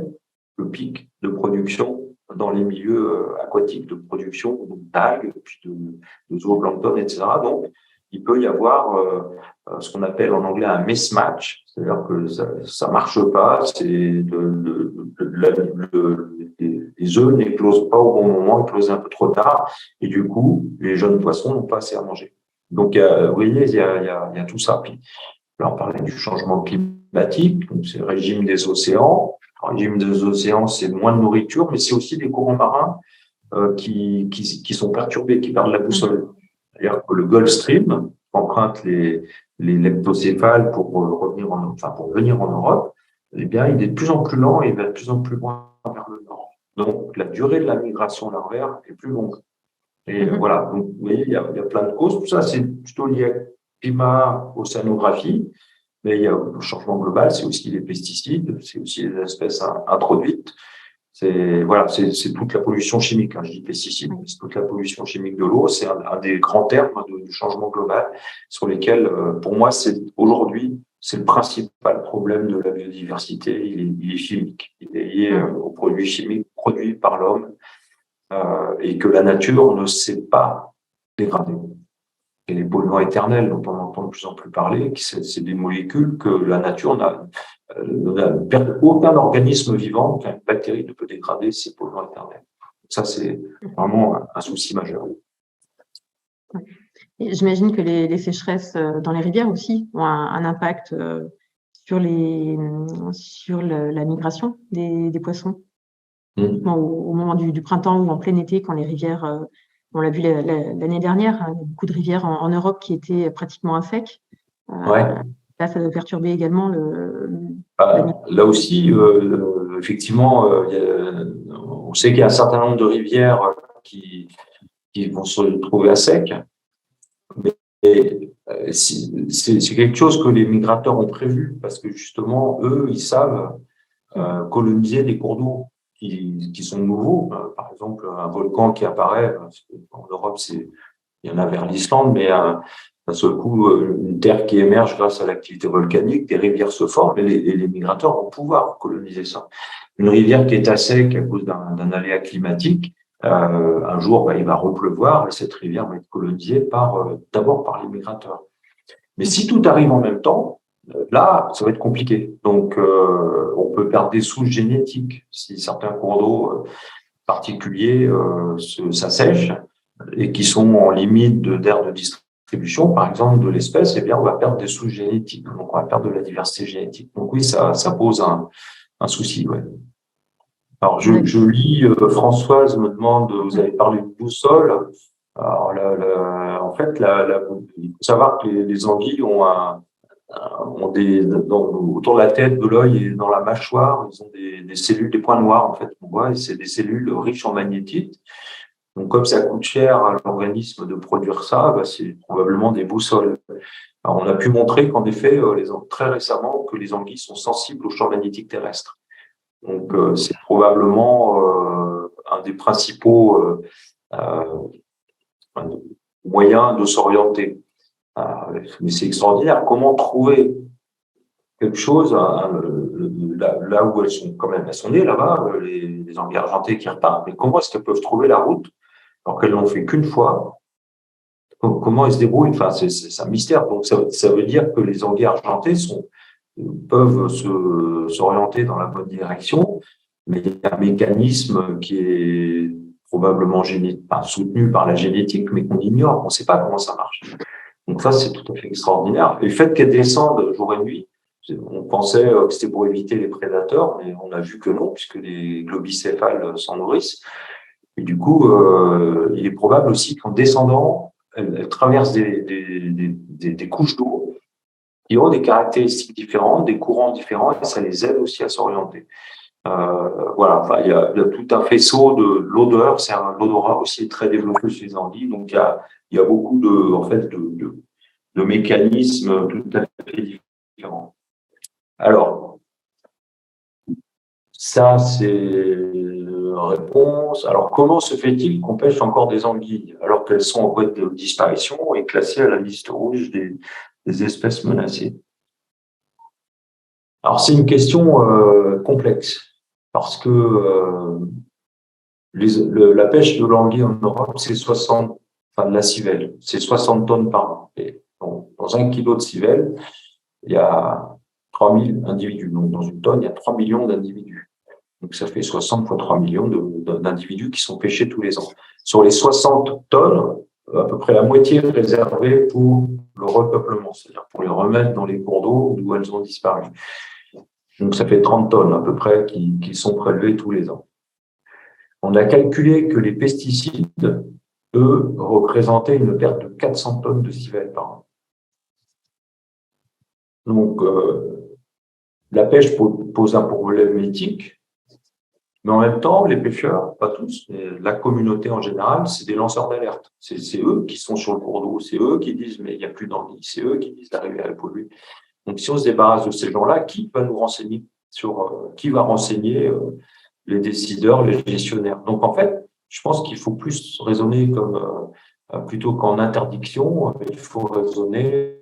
le pic de production dans les milieux aquatiques, de production d'algues, puis de zooplancton, etc. Donc, il peut y avoir ce qu'on appelle en anglais un mismatch, c'est-à-dire que ça marche pas, les œufs n'éclosent pas au bon moment, éclosent un peu trop tard, et du coup, les jeunes poissons n'ont pas assez à manger. Donc, vous voyez, il y a tout ça. Puis, là, on parlait du changement climatique, donc c'est le régime des océans. Le régime des océans, c'est moins de nourriture, mais c'est aussi des courants marins qui sont perturbés, qui perdent la boussole. C'est-à-dire que le Gulf Stream emprunte les leptocéphales pour venir en Europe, eh bien, il est de plus en plus lent et il va de plus en plus loin vers le nord. Donc, la durée de la migration larvaire est plus longue. Et voilà, donc vous voyez, il y a plein de causes. Tout ça, c'est plutôt lié à climat, océanographie, mais il y a le changement global, c'est aussi les pesticides, c'est aussi les espèces introduites, C'est toute la pollution chimique. Je dis pesticides, mais c'est toute la pollution chimique de l'eau. C'est un des grands termes du changement global sur lesquels, pour moi, aujourd'hui, c'est le principal problème de la biodiversité. Il est chimique. Il est lié aux produits chimiques produits par l'homme et que la nature ne sait pas dégrader. Et les polluants éternels dont on entend de plus en plus parler, c'est des molécules que la nature aucun organisme vivant, aucune bactérie ne peut dégrader ces polluants éternels. Ça, c'est vraiment un souci majeur. J'imagine que les sécheresses dans les rivières aussi ont un impact sur la migration des poissons. Au moment du printemps ou en plein été, quand les rivières, on l'a vu l'année dernière, il y a beaucoup de rivières en Europe qui étaient pratiquement à sec. Là, ça doit perturber également là aussi, effectivement, on sait qu'il y a un certain nombre de rivières qui vont se trouver à sec. Mais c'est quelque chose que les migrateurs ont prévu parce que justement, eux, ils savent coloniser des cours d'eau qui sont nouveaux. Par exemple, un volcan qui apparaît, en Europe, il y en a vers l'Islande, mais d'un seul coup, une terre qui émerge grâce à l'activité volcanique, des rivières se forment et les migrateurs vont pouvoir coloniser ça. Une rivière qui est à sec à cause d'un aléa climatique, un jour, il va repleuvoir et cette rivière va être colonisée d'abord par les migrateurs. Mais si tout arrive en même temps, là, ça va être compliqué. Donc, on peut perdre des souches génétiques si certains cours d'eau particuliers s'assèchent et qui sont en limite d'aire de distribution, par exemple, de l'espèce, eh bien, on va perdre des souches génétiques. Donc, on va perdre de la diversité génétique. Donc, oui, ça pose un souci, ouais. Alors, je lis, Françoise me demande, vous avez parlé de boussole. Alors, en fait, il faut savoir que les anguilles ont autour de la tête, de l'œil et dans la mâchoire, ils ont des cellules, des points noirs, en fait, qu'on voit, et c'est des cellules riches en magnétite. Donc, comme ça coûte cher à l'organisme de produire ça, c'est probablement des boussoles. Alors, on a pu montrer qu'en effet, très récemment, que les anguilles sont sensibles au champ magnétique terrestre. Donc, c'est probablement un des principaux moyens de s'orienter. Mais c'est extraordinaire. Comment trouver quelque chose là où elles sont quand même, elles sont nées là-bas, les anguilles argentées qui repartent, mais comment est-ce qu'elles peuvent trouver la route alors qu'elles l'ont fait qu'une fois? Comment elles se débrouillent? Enfin, c'est un mystère. Donc, ça veut dire que les anguilles argentées peuvent s'orienter dans la bonne direction, mais il y a un mécanisme qui est probablement soutenu par la génétique, mais qu'on ignore, on ne sait pas comment ça marche. Donc ça, c'est tout à fait extraordinaire. Et le fait qu'elles descendent jour et nuit, on pensait que c'était pour éviter les prédateurs, mais on a vu que non, puisque les globicéphales s'en nourrissent. Et du coup, il est probable aussi qu'en descendant, elles traversent des couches d'eau qui ont des caractéristiques différentes, des courants différents, et ça les aide aussi à s'orienter. Voilà, enfin, il y a tout un faisceau de l'odeur, l'odorat aussi est très développé chez les anguilles, donc il y a beaucoup de mécanismes tout à fait différents. Alors, ça, c'est une réponse. Alors, comment se fait-il qu'on pêche encore des anguilles alors qu'elles sont en voie de disparition et classées à la liste rouge des espèces menacées? Alors, c'est une question complexe parce que la pêche de l'anguille en Europe, c'est de la civelle, c'est 60 tonnes par an. Et donc, dans 1 kilo de civelle, il y a 3000 individus. Donc, dans une tonne, il y a 3 millions d'individus. Donc, ça fait 60 fois 3 millions d'individus qui sont pêchés tous les ans. Sur les 60 tonnes, à peu près la moitié est réservée pour le repeuplement, c'est-à-dire pour les remettre dans les cours d'eau d'où elles ont disparu. Donc, ça fait 30 tonnes à peu près qui sont prélevées tous les ans. On a calculé que les pesticides, eux, représentaient une perte de 400 tonnes de civelle par an. Donc, la pêche pose un problème éthique, mais en même temps, les pêcheurs, pas tous, mais la communauté en général, c'est des lanceurs d'alerte. C'est eux qui sont sur le cours d'eau, c'est eux qui disent mais il n'y a plus d'anguilles, c'est eux qui disent d'arriver à polluer. Donc, si on se débarrasse de ces gens-là, qui va nous renseigner qui va renseigner les décideurs, les gestionnaires. Donc, en fait, je pense qu'il faut plus raisonner comme plutôt qu'en interdiction, il faut raisonner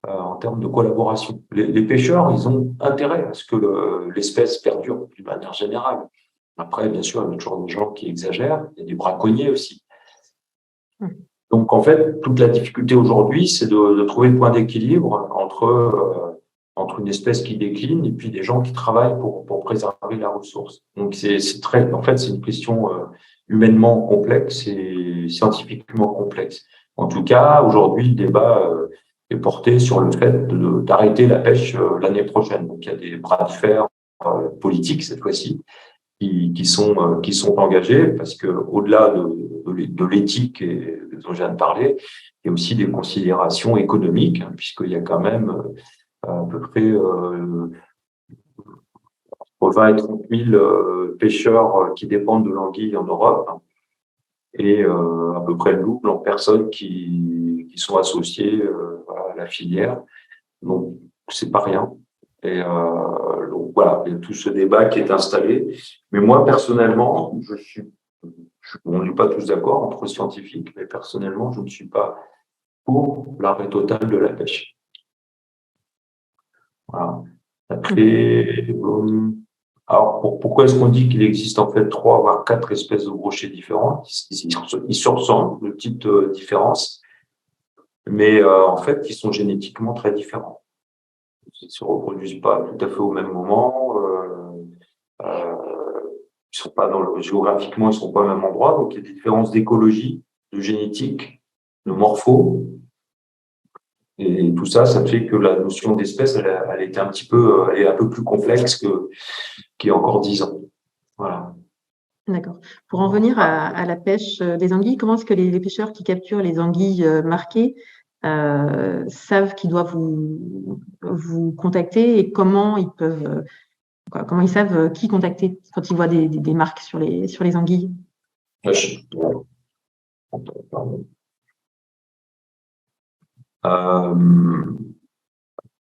en termes de collaboration. Les pêcheurs, ils ont intérêt à ce que l'espèce perdure d'une manière générale. Après, bien sûr, il y a toujours des gens qui exagèrent, il y a des braconniers aussi. Donc, en fait, toute la difficulté aujourd'hui, c'est de trouver le point d'équilibre entre une espèce qui décline et puis des gens qui travaillent pour préserver la ressource. Donc, en fait, c'est une question humainement complexe et scientifiquement complexe. En tout cas, aujourd'hui, le débat est porté sur le fait d'arrêter la pêche l'année prochaine. Donc, il y a des bras de fer politiques cette fois-ci qui sont engagés parce que au-delà de l'éthique dont je viens de parler, il y a aussi des considérations économiques, hein, puisqu'il y a quand même à peu près 20 et 30 000 pêcheurs qui dépendent de l'anguille en Europe et à peu près le double en personnes qui sont associées à la filière. Donc, c'est pas rien. Et donc voilà, il y a tout ce débat qui est installé. Mais moi, personnellement, on n'est pas tous d'accord entre scientifiques, mais personnellement, je ne suis pas pour l'arrêt total de la pêche. Voilà. Après, alors pourquoi est-ce qu'on dit qu'il existe en fait 3 voire 4 espèces de brochets différentes? Ils se ressemblent, de petites différences, mais en fait, ils sont génétiquement très différents. Ils ne se reproduisent pas tout à fait au même moment. Ils sont pas géographiquement, ils sont pas au même endroit. Donc, il y a des différences d'écologie, de génétique, de morpho. Et tout ça, ça fait que la notion d'espèce, elle est un peu plus complexe qu'il y a encore 10 ans. Voilà. D'accord. Pour en venir à la pêche des anguilles, comment est-ce que les pêcheurs qui capturent les anguilles marquées savent qu'ils doivent vous contacter et comment ils savent qui contacter quand ils voient des marques sur les anguilles?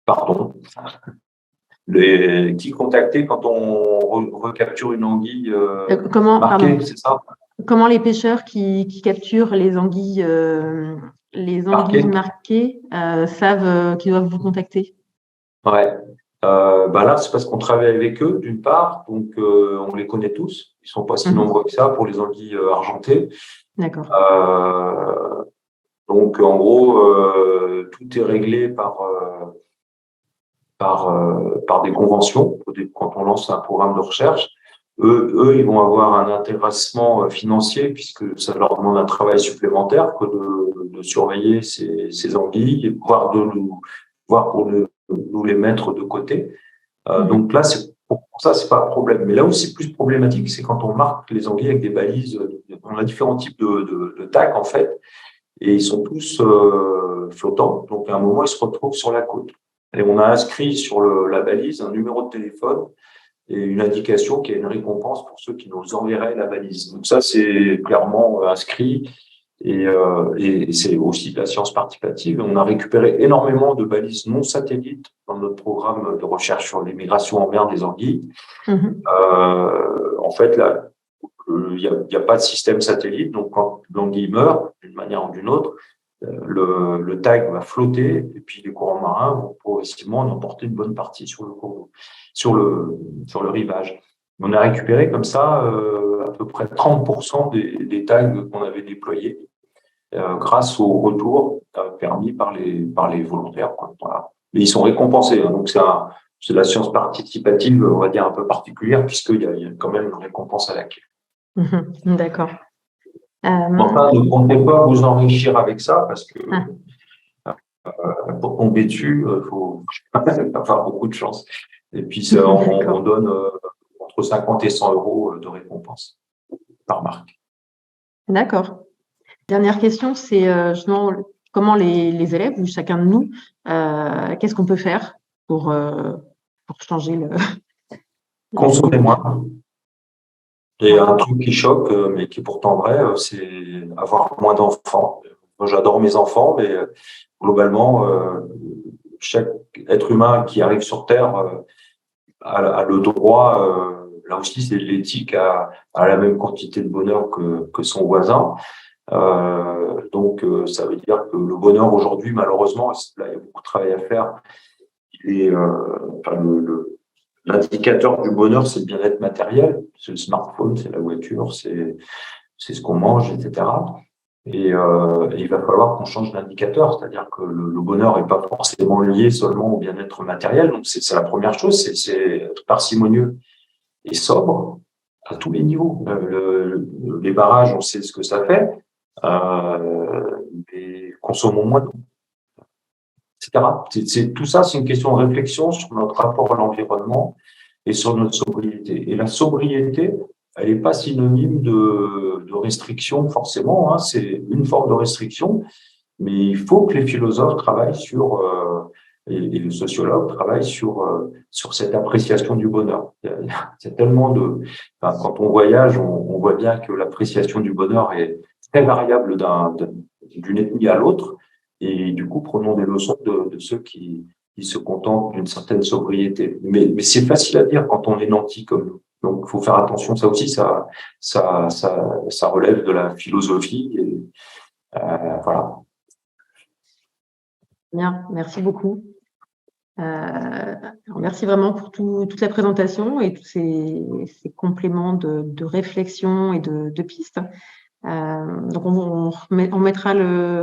Pardon. Qui contacter quand on recapture une anguille marquée, c'est ça? Comment les pêcheurs qui capturent les anguilles marquées savent qu'ils doivent vous contacter? Ouais. Là, c'est parce qu'on travaille avec eux, d'une part, donc on les connaît tous. Ils sont pas si nombreux que ça pour les anguilles argentées. D'accord. Donc, en gros, tout est réglé par des conventions. Quand on lance un programme de recherche, eux, ils vont avoir un intéressement financier puisque ça leur demande un travail supplémentaire que de surveiller ces anguilles, voire pour nous les mettre de côté. Donc là, pour ça, c'est pas un problème. Mais là où c'est plus problématique, c'est quand on marque les anguilles avec des balises. On a différents types de tags, en fait, et ils sont tous flottants. Donc, à un moment, ils se retrouvent sur la côte. Et on a inscrit sur la balise un numéro de téléphone et une indication qu'il y a une récompense pour ceux qui nous enverraient la balise. Donc ça, c'est clairement inscrit. Et c'est aussi de la science participative. On a récupéré énormément de balises non satellites dans notre programme de recherche sur les migrations en mer des anguilles. En fait, là, il n'y a pas de système satellite. Donc, quand l'anguille meurt, d'une manière ou d'une autre, le tag va flotter et puis les courants marins vont progressivement en emporter une bonne partie sur le rivage. On a récupéré comme ça à peu près 30% des tags qu'on avait déployés grâce au retour permis par les volontaires. Voilà. Mais ils sont récompensés. Hein, donc, c'est de la science participative, on va dire, un peu particulière puisqu'il y a quand même une récompense à la clé. D'accord. Enfin, ne comptez pas vous enrichir avec ça parce que pour tomber dessus, il faut avoir beaucoup de chance. Et puis, on donne entre 50 et 100 € de récompense par marque. D'accord. Dernière question, c'est justement comment les élèves ou chacun de nous, qu'est-ce qu'on peut faire pour changer le… Consommer moins. Et un truc qui choque, mais qui est pourtant vrai, c'est avoir moins d'enfants. Moi, j'adore mes enfants, mais globalement, chaque être humain qui arrive sur Terre a le droit là aussi, c'est de l'éthique à la même quantité de bonheur que son voisin. Donc, ça veut dire que le bonheur aujourd'hui, malheureusement, là, il y a beaucoup de travail à faire. Enfin, l'indicateur du bonheur, c'est le bien-être matériel. C'est le smartphone, c'est la voiture, c'est ce qu'on mange, etc. Et il va falloir qu'on change d'indicateur, c'est-à-dire que le bonheur n'est pas forcément lié seulement au bien-être matériel. Donc, c'est la première chose, c'est être parcimonieux et sobre à tous les niveaux. Les barrages, on sait ce que ça fait, mais consommons moins d'eau, etc. Tout ça, c'est une question de réflexion sur notre rapport à l'environnement et sur notre sobriété. Et la sobriété, elle n'est pas synonyme de restriction forcément, hein, c'est une forme de restriction, mais il faut que les philosophes travaillent sur, et les sociologues travaillent sur cette appréciation du bonheur. C'est tellement enfin, quand on voyage, on voit bien que l'appréciation du bonheur est très variable d'une ethnie à l'autre, et du coup, prenons des leçons de ceux qui se contentent d'une certaine sobriété. Mais c'est facile à dire quand on est nanti comme nous. Donc, il faut faire attention. Ça aussi, ça relève de la philosophie. Et, voilà. Bien, merci beaucoup. Merci vraiment pour toute la présentation et tous ces compléments de réflexion et de pistes. Donc, on mettra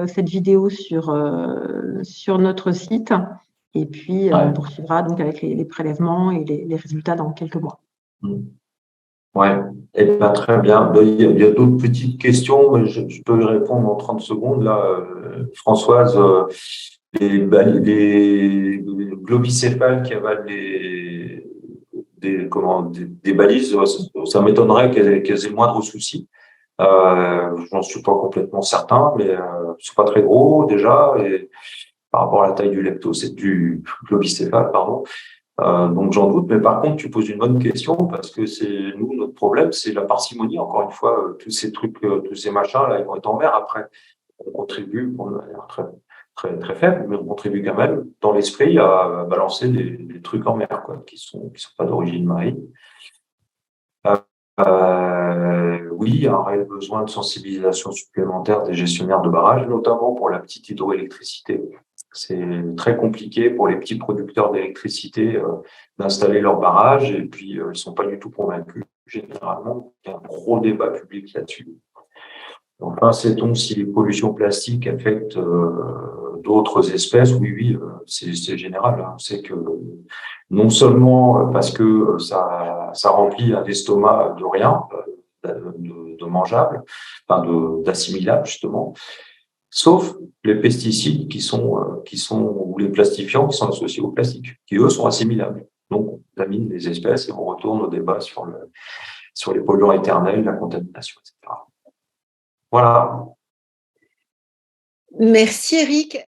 cette vidéo sur notre site et puis on poursuivra donc avec les prélèvements et les résultats dans quelques mois. Ouais, et ben, très bien. Il y a d'autres petites questions, mais je peux y répondre en 30 secondes. Là, Françoise, les globicéphales qui avalent des balises, ça m'étonnerait qu'elles aient le moindre souci. J'en suis pas complètement certain, mais c'est pas très gros déjà, et par rapport à la taille du globicéphale, pardon. Donc j'en doute, mais par contre tu poses une bonne question parce que c'est notre problème, c'est la parcimonie. Encore une fois, tous ces trucs, tous ces machins là, ils vont être en mer après. On contribue, on a l'air très très faible, mais on contribue quand même dans l'esprit à balancer des trucs en mer, quoi, qui sont pas d'origine marine. Oui, il y a un réel besoin de sensibilisation supplémentaire des gestionnaires de barrages, notamment pour la petite hydroélectricité. C'est très compliqué pour les petits producteurs d'électricité d'installer leurs barrages et puis ils sont pas du tout convaincus. Généralement, il y a un gros débat public là-dessus. Enfin, sait-on si les pollutions plastiques affectent d'autres espèces? Oui, c'est général. Hein. C'est que non seulement parce que ça remplit un estomac de rien, de mangeable, enfin d'assimilable justement, sauf les pesticides qui sont ou les plastifiants qui sont associés au plastique, qui eux sont assimilables. Donc on contamine les espèces et on retourne au débat sur les polluants éternels, la contamination, etc. Voilà. Merci Eric.